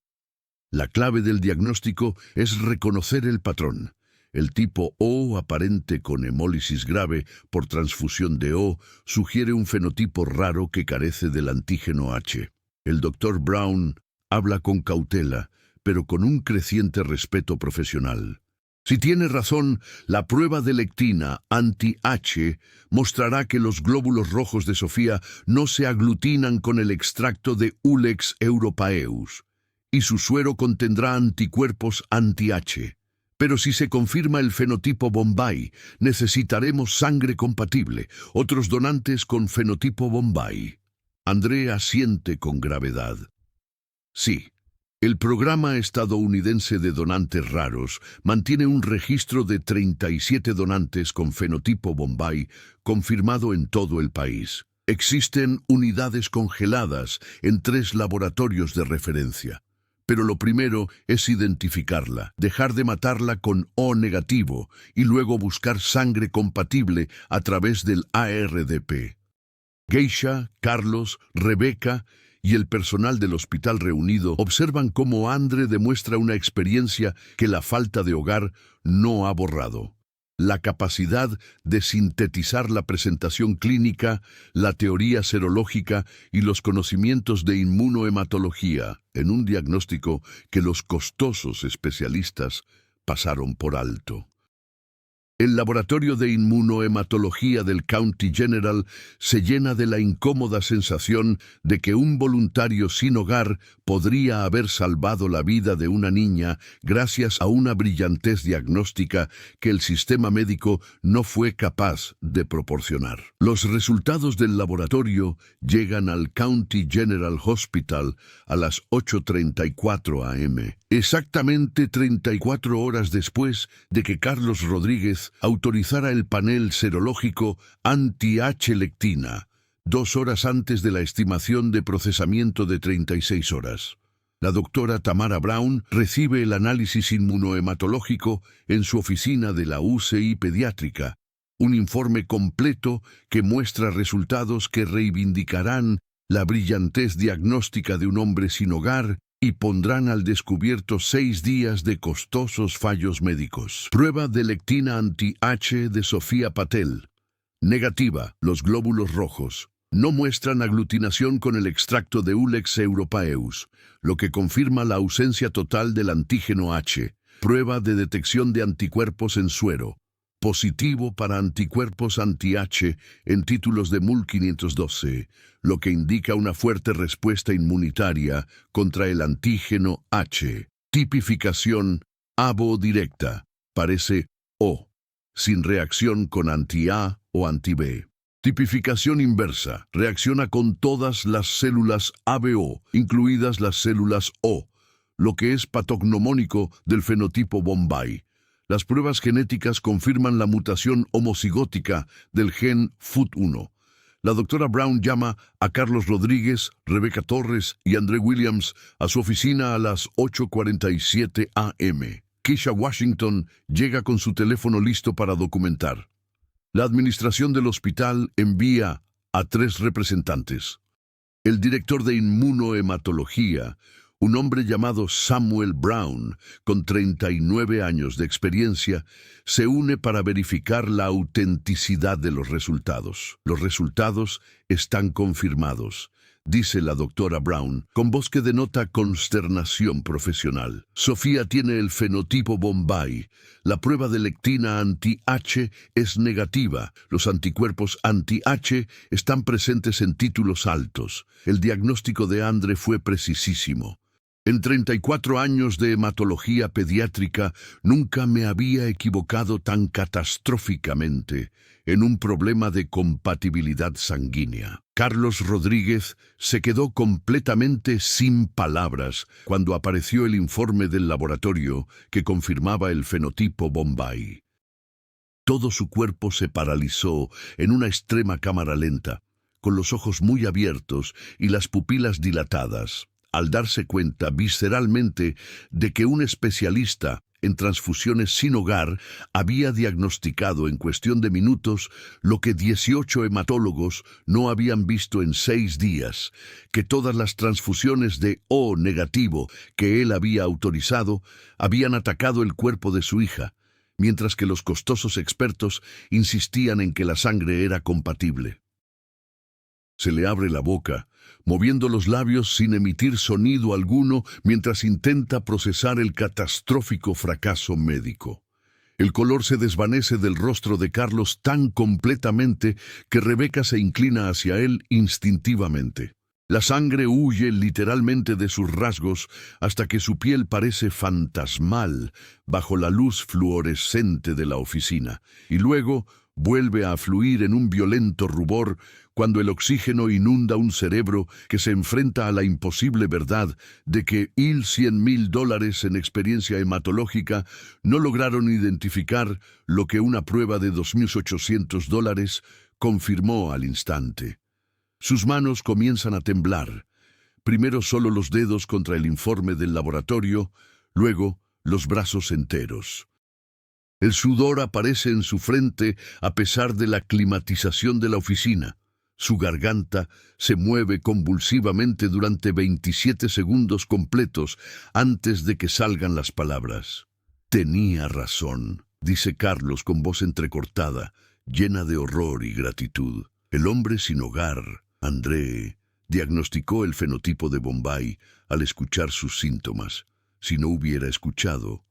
La clave del diagnóstico es reconocer el patrón. El tipo O aparente con hemólisis grave por transfusión de O sugiere un fenotipo raro que carece del antígeno H. El Dr. Brown habla con cautela, pero con un creciente respeto profesional. Si tiene razón, la prueba de lectina anti-H mostrará que los glóbulos rojos de Sofía no se aglutinan con el extracto de Ulex europaeus, y su suero contendrá anticuerpos anti-H. Pero si se confirma el fenotipo Bombay, necesitaremos sangre compatible, otros donantes con fenotipo Bombay. André asiente con gravedad. Sí. El programa estadounidense de donantes raros mantiene un registro de 37 donantes con fenotipo Bombay confirmado en todo el país. Existen unidades congeladas en 3 laboratorios de referencia. Pero lo primero es identificarla, dejar de matarla con O negativo y luego buscar sangre compatible a través del ARDP. Geisha, Carlos, Rebeca y el personal del hospital reunido observan cómo Andre demuestra una experiencia que la falta de hogar no ha borrado. La capacidad de sintetizar la presentación clínica, la teoría serológica y los conocimientos de inmunohematología en un diagnóstico que los costosos especialistas pasaron por alto. El laboratorio de inmunohematología del County General se llena de la incómoda sensación de que un voluntario sin hogar podría haber salvado la vida de una niña gracias a una brillantez diagnóstica que el sistema médico no fue capaz de proporcionar. Los resultados del laboratorio llegan al County General Hospital a las 8:34 am, exactamente 34 horas después de que Carlos Rodríguez autorizara el panel serológico anti-H-lectina, 2 horas antes de la estimación de procesamiento de 36 horas. La doctora Tamara Brown recibe el análisis inmunohematológico en su oficina de la UCI pediátrica, un informe completo que muestra resultados que reivindicarán la brillantez diagnóstica de un hombre sin hogar y pondrán al descubierto 6 días de costosos fallos médicos. Prueba de lectina anti-H de Sofía Patel. Negativa, los glóbulos rojos no muestran aglutinación con el extracto de Ulex europaeus, lo que confirma la ausencia total del antígeno H. Prueba de detección de anticuerpos en suero. positivo para anticuerpos anti-H en títulos de MUL 512, lo que indica una fuerte respuesta inmunitaria contra el antígeno H. Tipificación ABO directa, parece O, sin reacción con anti-A o anti-B. Tipificación inversa, reacciona con todas las células ABO, incluidas las células O, lo que es patognomónico del fenotipo Bombay. Las pruebas genéticas confirman la mutación homocigótica del gen FUT1. La doctora Brown llama a Carlos Rodríguez, Rebeca Torres y André Williams a su oficina a las 8:47 a.m. Keisha Washington llega con su teléfono listo para documentar. La administración del hospital envía a 3 representantes. El director de inmunohematología, un hombre llamado Samuel Brown, con 39 años de experiencia, se une para verificar la autenticidad de los resultados. Los resultados están confirmados, dice la doctora Brown, con voz que denota consternación profesional. Sofía tiene el fenotipo Bombay. La prueba de lectina anti-H es negativa. Los anticuerpos anti-H están presentes en títulos altos. El diagnóstico de Andre fue precisísimo. En 34 años de hematología pediátrica, nunca me había equivocado tan catastróficamente en un problema de compatibilidad sanguínea. Carlos Rodríguez se quedó completamente sin palabras cuando apareció el informe del laboratorio que confirmaba el fenotipo Bombay. Todo su cuerpo se paralizó en una extrema cámara lenta, con los ojos muy abiertos y las pupilas dilatadas, al darse cuenta visceralmente de que un especialista en transfusiones sin hogar había diagnosticado en cuestión de minutos lo que 18 hematólogos no habían visto en 6 días, que todas las transfusiones de O negativo que él había autorizado habían atacado el cuerpo de su hija, mientras que los costosos expertos insistían en que la sangre era compatible. Se le abre la boca, moviendo los labios sin emitir sonido alguno mientras intenta procesar el catastrófico fracaso médico. El color se desvanece del rostro de Carlos tan completamente que Rebeca se inclina hacia él instintivamente. La sangre huye literalmente de sus rasgos hasta que su piel parece fantasmal bajo la luz fluorescente de la oficina, y luego vuelve a fluir en un violento rubor cuando el oxígeno inunda un cerebro que se enfrenta a la imposible verdad de que $100,000 en experiencia hematológica no lograron identificar lo que una prueba de $2,800 confirmó al instante. Sus manos comienzan a temblar, primero solo los dedos contra el informe del laboratorio, luego los brazos enteros. El sudor aparece en su frente a pesar de la climatización de la oficina. Su garganta se mueve convulsivamente durante 27 segundos completos antes de que salgan las palabras. «Tenía razón», dice Carlos con voz entrecortada, llena de horror y gratitud. El hombre sin hogar, André, diagnosticó el fenotipo de Bombay al escuchar sus síntomas. Si no hubiera escuchado,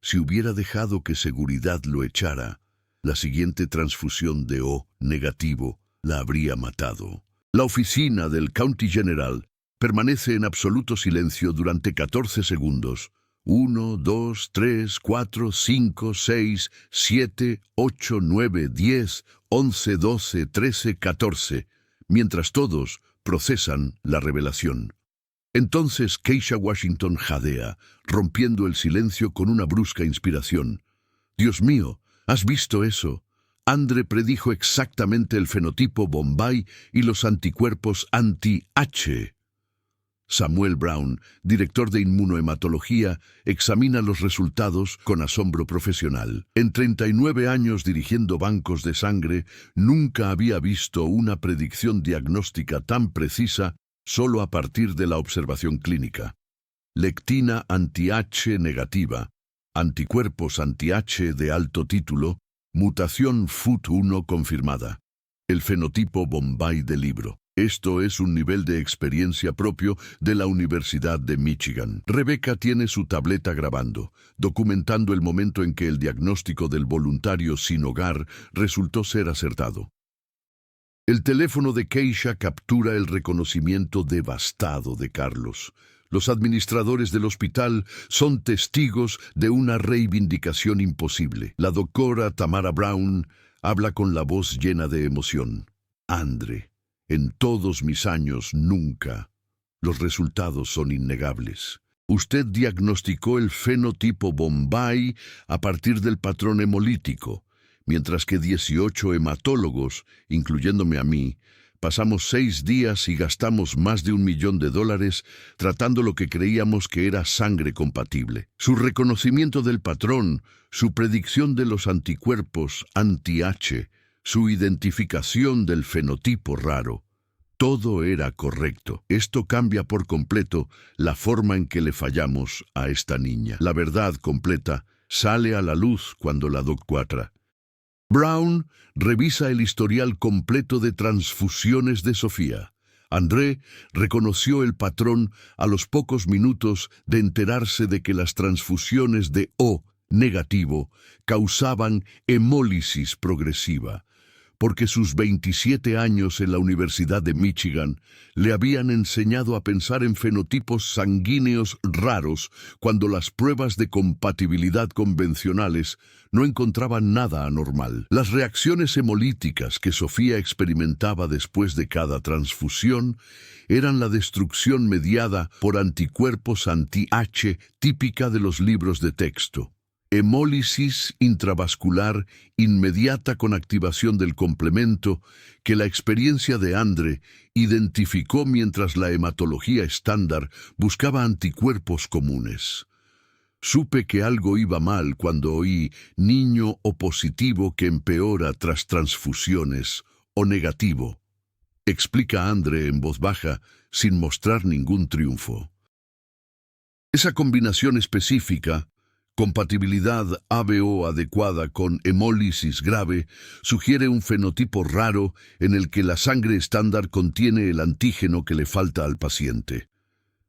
si hubiera dejado que seguridad lo echara, la siguiente transfusión de O negativo la habría matado. La oficina del County General permanece en absoluto silencio durante 14 segundos. 1, 2, 3, 4, 5, 6, 7, 8, 9, 10, 11, 12, 13, 14, mientras todos procesan la revelación. Entonces Keisha Washington jadea, rompiendo el silencio con una brusca inspiración. «Dios mío, ¿has visto eso? Andre predijo exactamente el fenotipo Bombay y los anticuerpos anti-H». Samuel Brown, director de inmunohematología, examina los resultados con asombro profesional. En 39 años dirigiendo bancos de sangre, nunca había visto una predicción diagnóstica tan precisa solo a partir de la observación clínica. Lectina anti-H negativa, anticuerpos anti-H de alto título, mutación FUT1 confirmada. El fenotipo Bombay del libro. Esto es un nivel de experiencia propio de la Universidad de Michigan. Rebecca tiene su tableta grabando, documentando el momento en que el diagnóstico del voluntario sin hogar resultó ser acertado. El teléfono de Keisha captura el reconocimiento devastado de Carlos. Los administradores del hospital son testigos de una reivindicación imposible. La doctora Tamara Brown habla con la voz llena de emoción. Andre, en todos mis años, nunca. Los resultados son innegables. Usted diagnosticó el fenotipo Bombay a partir del patrón hemolítico, mientras que 18 hematólogos, incluyéndome a mí, pasamos 6 días y gastamos más de $1 millón tratando lo que creíamos que era sangre compatible. Su reconocimiento del patrón, su predicción de los anticuerpos anti-H, su identificación del fenotipo raro, todo era correcto. Esto cambia por completo la forma en que le fallamos a esta niña. La verdad completa sale a la luz cuando la doctora Brown revisa el historial completo de transfusiones de Sofía. André reconoció el patrón a los pocos minutos de enterarse de que las transfusiones de O negativo causaban hemólisis progresiva, porque sus 27 años en la Universidad de Michigan le habían enseñado a pensar en fenotipos sanguíneos raros cuando las pruebas de compatibilidad convencionales no encontraban nada anormal. Las reacciones hemolíticas que Sofía experimentaba después de cada transfusión eran la destrucción mediada por anticuerpos anti-H típica de los libros de texto. Hemólisis intravascular inmediata con activación del complemento que la experiencia de Andre identificó mientras la hematología estándar buscaba anticuerpos comunes. Supe que algo iba mal cuando oí niño O positivo que empeora tras transfusiones o negativo, explica Andre en voz baja sin mostrar ningún triunfo. Esa combinación específica, compatibilidad ABO adecuada con hemólisis grave, sugiere un fenotipo raro en el que la sangre estándar contiene el antígeno que le falta al paciente.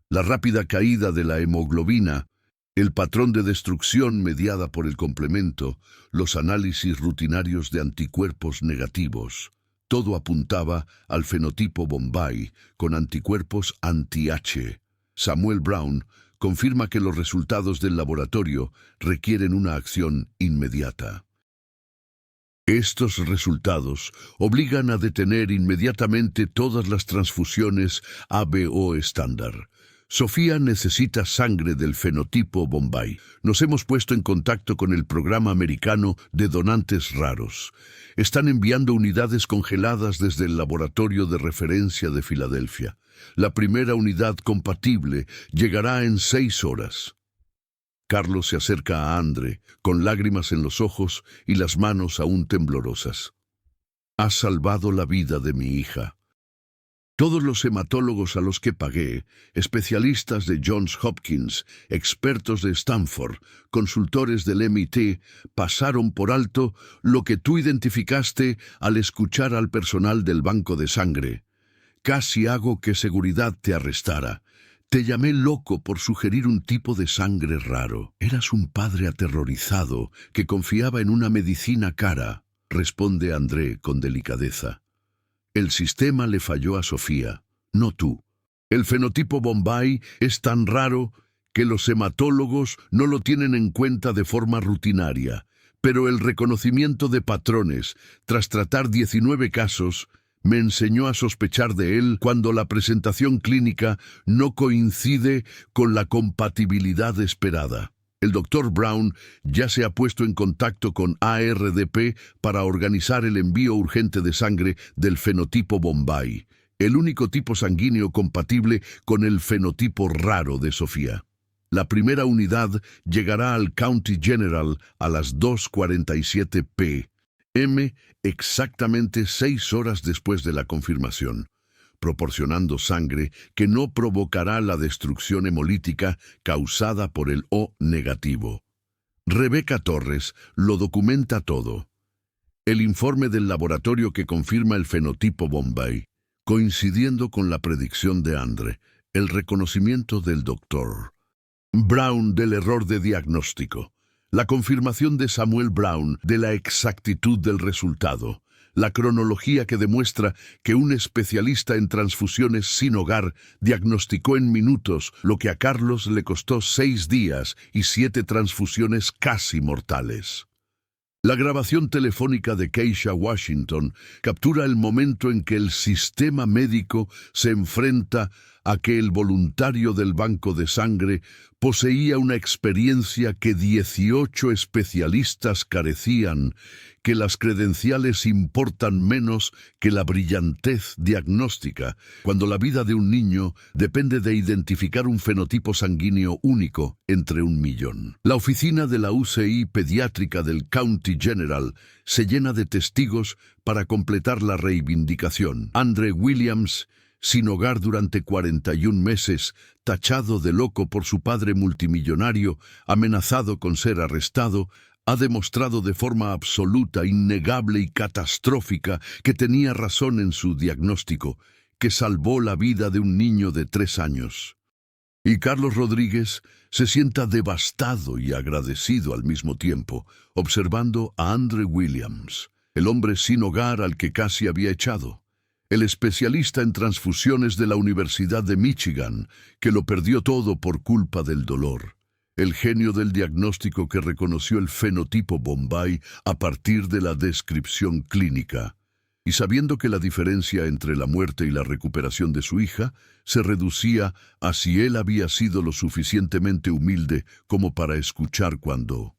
La rápida caída de la hemoglobina, el patrón de destrucción mediada por el complemento, los análisis rutinarios de anticuerpos negativos, todo apuntaba al fenotipo Bombay con anticuerpos anti-H. Samuel Brown confirma que los resultados del laboratorio requieren una acción inmediata. Estos resultados obligan a detener inmediatamente todas las transfusiones ABO estándar. Sofía necesita sangre del fenotipo Bombay. Nos hemos puesto en contacto con el Programa Americano de Donantes Raros. Están enviando unidades congeladas desde el Laboratorio de Referencia de Filadelfia. La primera unidad compatible llegará en 6 horas. Carlos se acerca a Andre, con lágrimas en los ojos y las manos aún temblorosas. Has salvado la vida de mi hija. Todos los hematólogos a los que pagué, especialistas de Johns Hopkins, expertos de Stanford, consultores del MIT, pasaron por alto lo que tú identificaste al escuchar al personal del banco de sangre. Casi hago que seguridad te arrestara. Te llamé loco por sugerir un tipo de sangre raro. Eras un padre aterrorizado que confiaba en una medicina cara, responde André con delicadeza. El sistema le falló a Sofía, no tú. El fenotipo Bombay es tan raro que los hematólogos no lo tienen en cuenta de forma rutinaria, pero el reconocimiento de patrones, tras tratar 19 casos, me enseñó a sospechar de él cuando la presentación clínica no coincide con la compatibilidad esperada. El Dr. Brown ya se ha puesto en contacto con ARDP para organizar el envío urgente de sangre del fenotipo Bombay, el único tipo sanguíneo compatible con el fenotipo raro de Sofía. La primera unidad llegará al County General a las 2:47 p.m., exactamente 6 horas después de la confirmación, proporcionando sangre que no provocará la destrucción hemolítica causada por el O negativo. Rebecca Torres lo documenta todo. El informe del laboratorio que confirma el fenotipo Bombay, coincidiendo con la predicción de Andre, el reconocimiento del doctor Brown del error de diagnóstico, la confirmación de Samuel Brown de la exactitud del resultado, la cronología que demuestra que un especialista en transfusiones sin hogar diagnosticó en minutos lo que a Carlos le costó 6 días y 7 transfusiones casi mortales. La grabación telefónica de Keisha Washington captura el momento en que el sistema médico se enfrenta a que el voluntario del banco de sangre poseía una experiencia que 18 especialistas carecían, que las credenciales importan menos que la brillantez diagnóstica, cuando la vida de un niño depende de identificar un fenotipo sanguíneo único entre 1.000.000. La oficina de la UCI pediátrica del County General se llena de testigos para completar la reivindicación. Andre Williams, sin hogar durante 41 meses, tachado de loco por su padre multimillonario, amenazado con ser arrestado, ha demostrado de forma absoluta, innegable y catastrófica que tenía razón en su diagnóstico, que salvó la vida de un niño de 3 años. Y Carlos Rodríguez se sienta devastado y agradecido al mismo tiempo, observando a Andre Williams, el hombre sin hogar al que casi había echado. El especialista en transfusiones de la Universidad de Michigan, que lo perdió todo por culpa del dolor. El genio del diagnóstico que reconoció el fenotipo Bombay a partir de la descripción clínica. Y sabiendo que la diferencia entre la muerte y la recuperación de su hija se reducía a si él había sido lo suficientemente humilde como para escuchar cuando.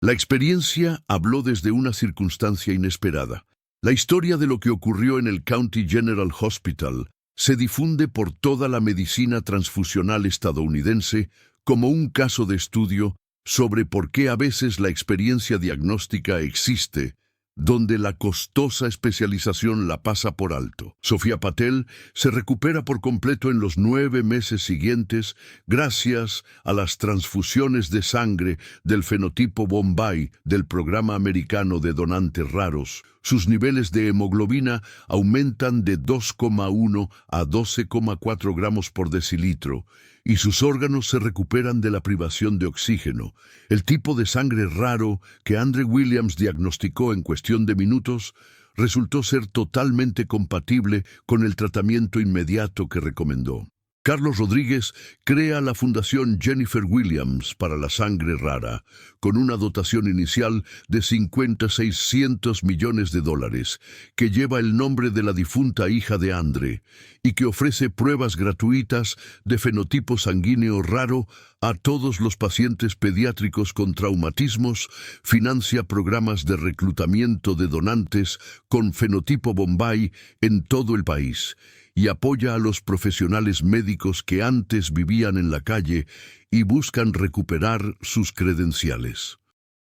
La experiencia habló desde una circunstancia inesperada. La historia de lo que ocurrió en el County General Hospital se difunde por toda la medicina transfusional estadounidense como un caso de estudio sobre por qué a veces la experiencia diagnóstica existe, donde la costosa especialización la pasa por alto. Sofía Patel se recupera por completo en los 9 meses siguientes gracias a las transfusiones de sangre del fenotipo Bombay del Programa Americano de Donantes Raros. Sus niveles de hemoglobina aumentan de 2,1 a 12,4 gramos por decilitro y sus órganos se recuperan de la privación de oxígeno. El tipo de sangre raro que Andre Williams diagnosticó en cuestión de minutos resultó ser totalmente compatible con el tratamiento inmediato que recomendó. Carlos Rodríguez crea la Fundación Jennifer Williams para la sangre rara, con una dotación inicial de $5,600 millones, que lleva el nombre de la difunta hija de Andre, y que ofrece pruebas gratuitas de fenotipo sanguíneo raro a todos los pacientes pediátricos con traumatismos, financia programas de reclutamiento de donantes con fenotipo Bombay en todo el país, y apoya a los profesionales médicos que antes vivían en la calle y buscan recuperar sus credenciales.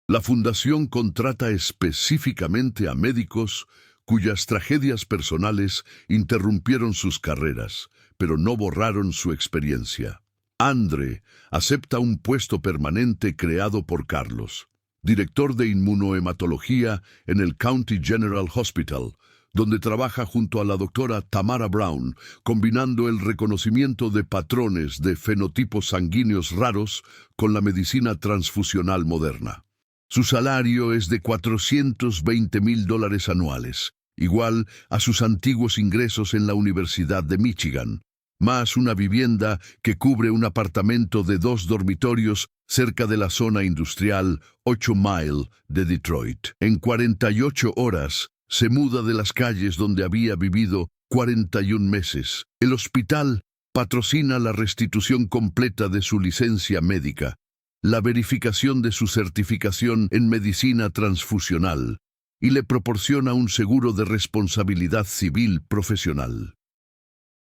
La fundación contrata específicamente a médicos cuyas tragedias personales interrumpieron sus carreras, pero no borraron su experiencia. Andre acepta un puesto permanente creado por Carlos, director de inmunohematología en el County General Hospital, donde trabaja junto a la doctora Tamara Brown, combinando el reconocimiento de patrones de fenotipos sanguíneos raros con la medicina transfusional moderna. Su salario es de $420,000 anuales, igual a sus antiguos ingresos en la Universidad de Michigan, más una vivienda que cubre un apartamento de 2 dormitorios cerca de la zona industrial 8 Mile de Detroit. En 48 horas, se muda de las calles donde había vivido 41 meses. El hospital patrocina la restitución completa de su licencia médica, la verificación de su certificación en medicina transfusional y le proporciona un seguro de responsabilidad civil profesional.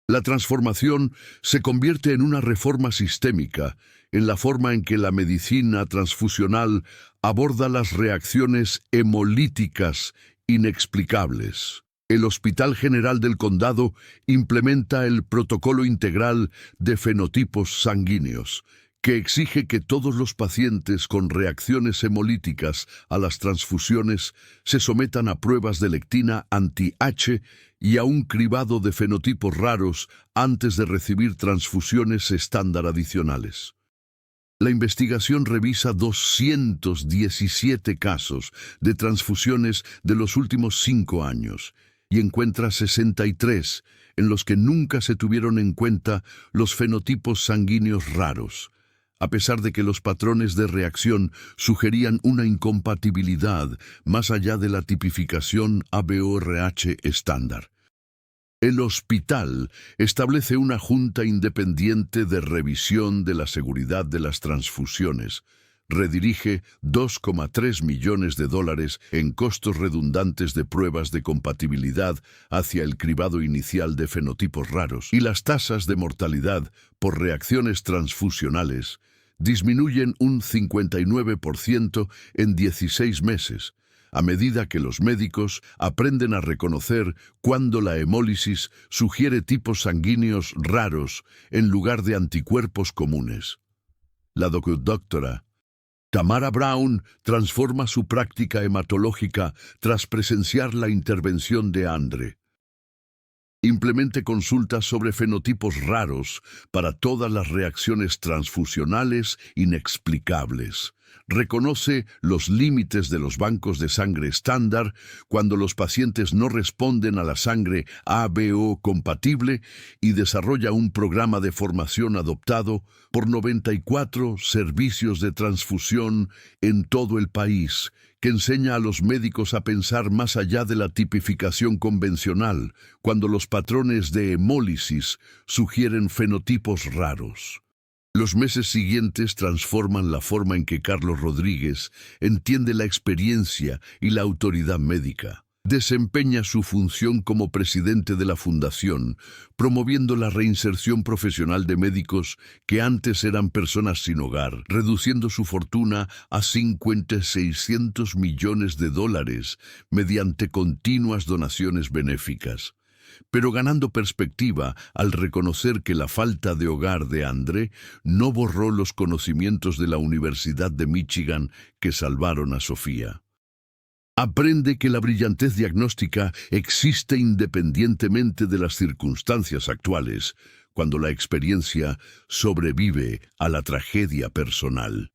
La transformación se convierte en una reforma sistémica en la forma en que la medicina transfusional aborda las reacciones hemolíticas inexplicables. El Hospital General del Condado implementa el Protocolo Integral de Fenotipos Sanguíneos, que exige que todos los pacientes con reacciones hemolíticas a las transfusiones se sometan a pruebas de lectina anti-H y a un cribado de fenotipos raros antes de recibir transfusiones estándar adicionales. La investigación revisa 217 casos de transfusiones de los últimos 5 años y encuentra 63 en los que nunca se tuvieron en cuenta los fenotipos sanguíneos raros, a pesar de que los patrones de reacción sugerían una incompatibilidad más allá de la tipificación ABO-RH estándar. El hospital establece una junta independiente de revisión de la seguridad de las transfusiones, redirige $2,3 millones en costos redundantes de pruebas de compatibilidad hacia el cribado inicial de fenotipos raros, y las tasas de mortalidad por reacciones transfusionales disminuyen un 59% en 16 meses, a medida que los médicos aprenden a reconocer cuando la hemólisis sugiere tipos sanguíneos raros en lugar de anticuerpos comunes. La doctora Tamara Brown transforma su práctica hematológica tras presenciar la intervención de Andre. Implemente consultas sobre fenotipos raros para todas las reacciones transfusionales inexplicables. Reconoce los límites de los bancos de sangre estándar cuando los pacientes no responden a la sangre ABO compatible y desarrolla un programa de formación adoptado por 94 servicios de transfusión en todo el país, que enseña a los médicos a pensar más allá de la tipificación convencional cuando los patrones de hemólisis sugieren fenotipos raros. Los meses siguientes transforman la forma en que Carlos Rodríguez entiende la experiencia y la autoridad médica. Desempeña su función como presidente de la fundación, promoviendo la reinserción profesional de médicos que antes eran personas sin hogar, reduciendo su fortuna a $5,600 millones mediante continuas donaciones benéficas, pero ganando perspectiva al reconocer que la falta de hogar de Andre no borró los conocimientos de la Universidad de Michigan que salvaron a Sofía. Aprende que la brillantez diagnóstica existe independientemente de las circunstancias actuales, cuando la experiencia sobrevive a la tragedia personal.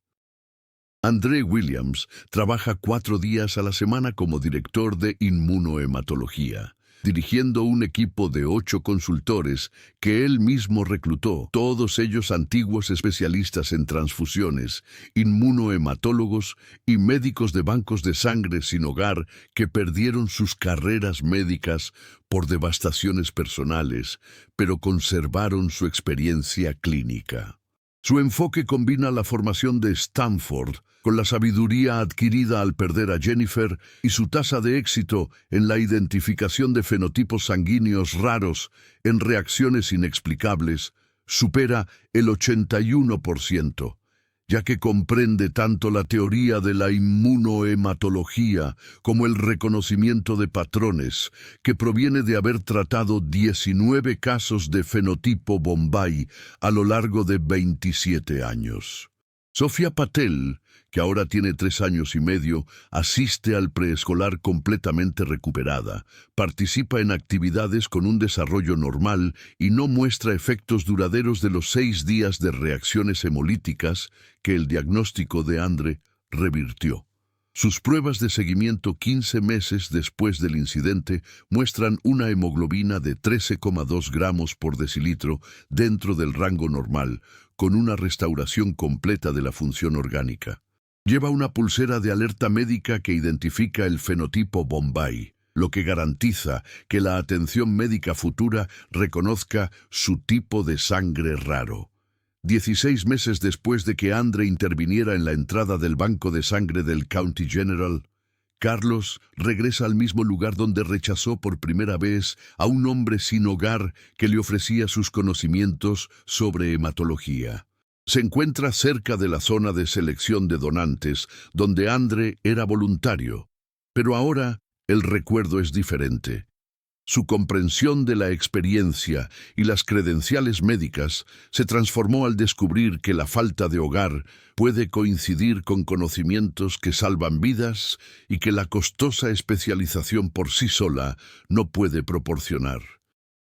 Andre Williams trabaja 4 días a la semana como director de inmunohematología, dirigiendo un equipo de 8 consultores que él mismo reclutó, todos ellos antiguos especialistas en transfusiones, inmunohematólogos y médicos de bancos de sangre sin hogar que perdieron sus carreras médicas por devastaciones personales, pero conservaron su experiencia clínica. Su enfoque combina la formación de Stanford con la sabiduría adquirida al perder a Jennifer y su tasa de éxito en la identificación de fenotipos sanguíneos raros en reacciones inexplicables supera el 81%, ya que comprende tanto la teoría de la inmunohematología como el reconocimiento de patrones, que proviene de haber tratado 19 casos de fenotipo Bombay a lo largo de 27 años. Sofía Patel, que ahora tiene 3 años y medio, asiste al preescolar completamente recuperada, participa en actividades con un desarrollo normal y no muestra efectos duraderos de los 6 días de reacciones hemolíticas que el diagnóstico de Andre revirtió. Sus pruebas de seguimiento 15 meses después del incidente muestran una hemoglobina de 13,2 gramos por decilitro dentro del rango normal, con una restauración completa de la función orgánica. Lleva una pulsera de alerta médica que identifica el fenotipo Bombay, lo que garantiza que la atención médica futura reconozca su tipo de sangre raro. 16 meses después de que Andre interviniera en la entrada del banco de sangre del County General, Carlos regresa al mismo lugar donde rechazó por primera vez a un hombre sin hogar que le ofrecía sus conocimientos sobre hematología. Se encuentra cerca de la zona de selección de donantes, donde Andre era voluntario, pero ahora el recuerdo es diferente. Su comprensión de la experiencia y las credenciales médicas se transformó al descubrir que la falta de hogar puede coincidir con conocimientos que salvan vidas y que la costosa especialización por sí sola no puede proporcionar.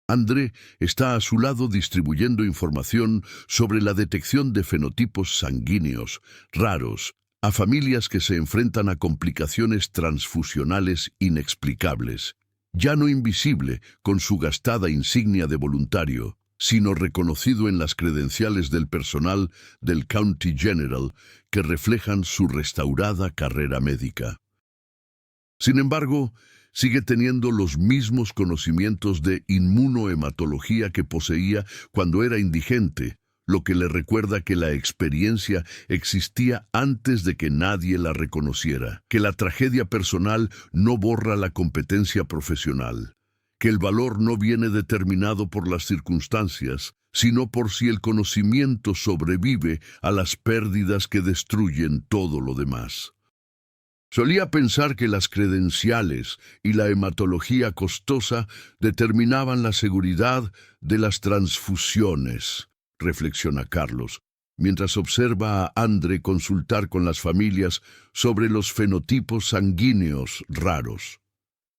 André está a su lado distribuyendo información sobre la detección de fenotipos sanguíneos raros a familias que se enfrentan a complicaciones transfusionales inexplicables. Ya no invisible con su gastada insignia de voluntario, sino reconocido en las credenciales del personal del County General que reflejan su restaurada carrera médica. Sin embargo, sigue teniendo los mismos conocimientos de inmunohematología que poseía cuando era indigente, lo que le recuerda que la experiencia existía antes de que nadie la reconociera, que la tragedia personal no borra la competencia profesional, que el valor no viene determinado por las circunstancias, sino por si el conocimiento sobrevive a las pérdidas que destruyen todo lo demás. Solía pensar que las credenciales y la hematología costosa determinaban la seguridad de las transfusiones, reflexiona Carlos, mientras observa a André consultar con las familias sobre los fenotipos sanguíneos raros.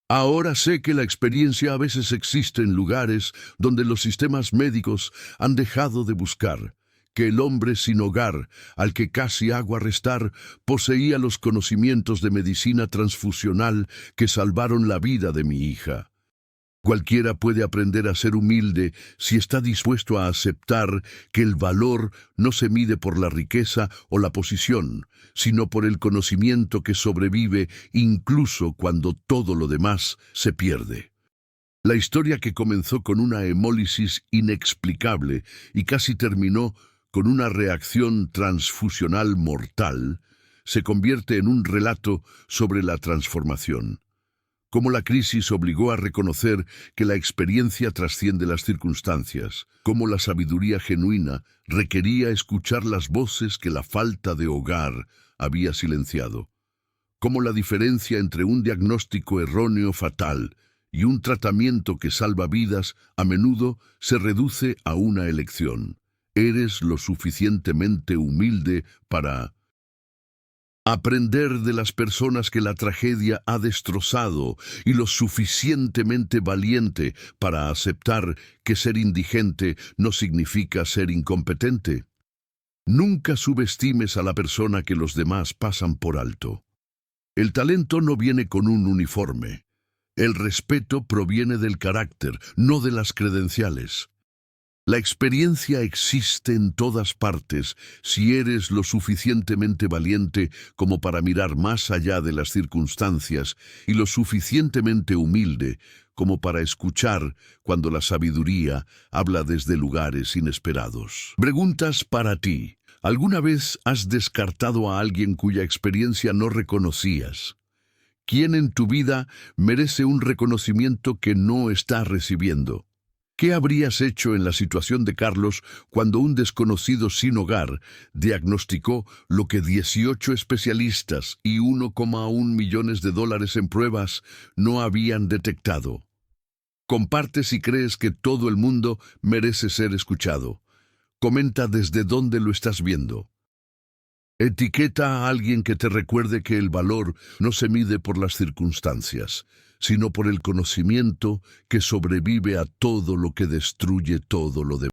Ahora sé que la experiencia a veces existe en lugares donde los sistemas médicos han dejado de buscar, que el hombre sin hogar, al que casi hago arrestar, poseía los conocimientos de medicina transfusional que salvaron la vida de mi hija. Cualquiera puede aprender a ser humilde si está dispuesto a aceptar que el valor no se mide por la riqueza o la posición, sino por el conocimiento que sobrevive incluso cuando todo lo demás se pierde. La historia que comenzó con una hemólisis inexplicable y casi terminó con una reacción transfusional mortal, se convierte en un relato sobre la transformación. Cómo la crisis obligó a reconocer que la experiencia trasciende las circunstancias, cómo la sabiduría genuina requería escuchar las voces que la falta de hogar había silenciado, cómo la diferencia entre un diagnóstico erróneo fatal y un tratamiento que salva vidas a menudo se reduce a una elección. Eres lo suficientemente humilde para aprender de las personas que la tragedia ha destrozado y lo suficientemente valiente para aceptar que ser indigente no significa ser incompetente. Nunca subestimes a la persona que los demás pasan por alto. El talento no viene con un uniforme. El respeto proviene del carácter, no de las credenciales. La experiencia existe en todas partes si eres lo suficientemente valiente como para mirar más allá de las circunstancias y lo suficientemente humilde como para escuchar cuando la sabiduría habla desde lugares inesperados. Preguntas para ti. ¿Alguna vez has descartado a alguien cuya experiencia no reconocías? ¿Quién en tu vida merece un reconocimiento que no está recibiendo? ¿Qué habrías hecho en la situación de Carlos cuando un desconocido sin hogar diagnosticó lo que 18 especialistas y $1,1 millones en pruebas no habían detectado? Comparte si crees que todo el mundo merece ser escuchado. Comenta desde dónde lo estás viendo. Etiqueta a alguien que te recuerde que el valor no se mide por las circunstancias, sino por el conocimiento que sobrevive a todo lo que destruye todo lo demás.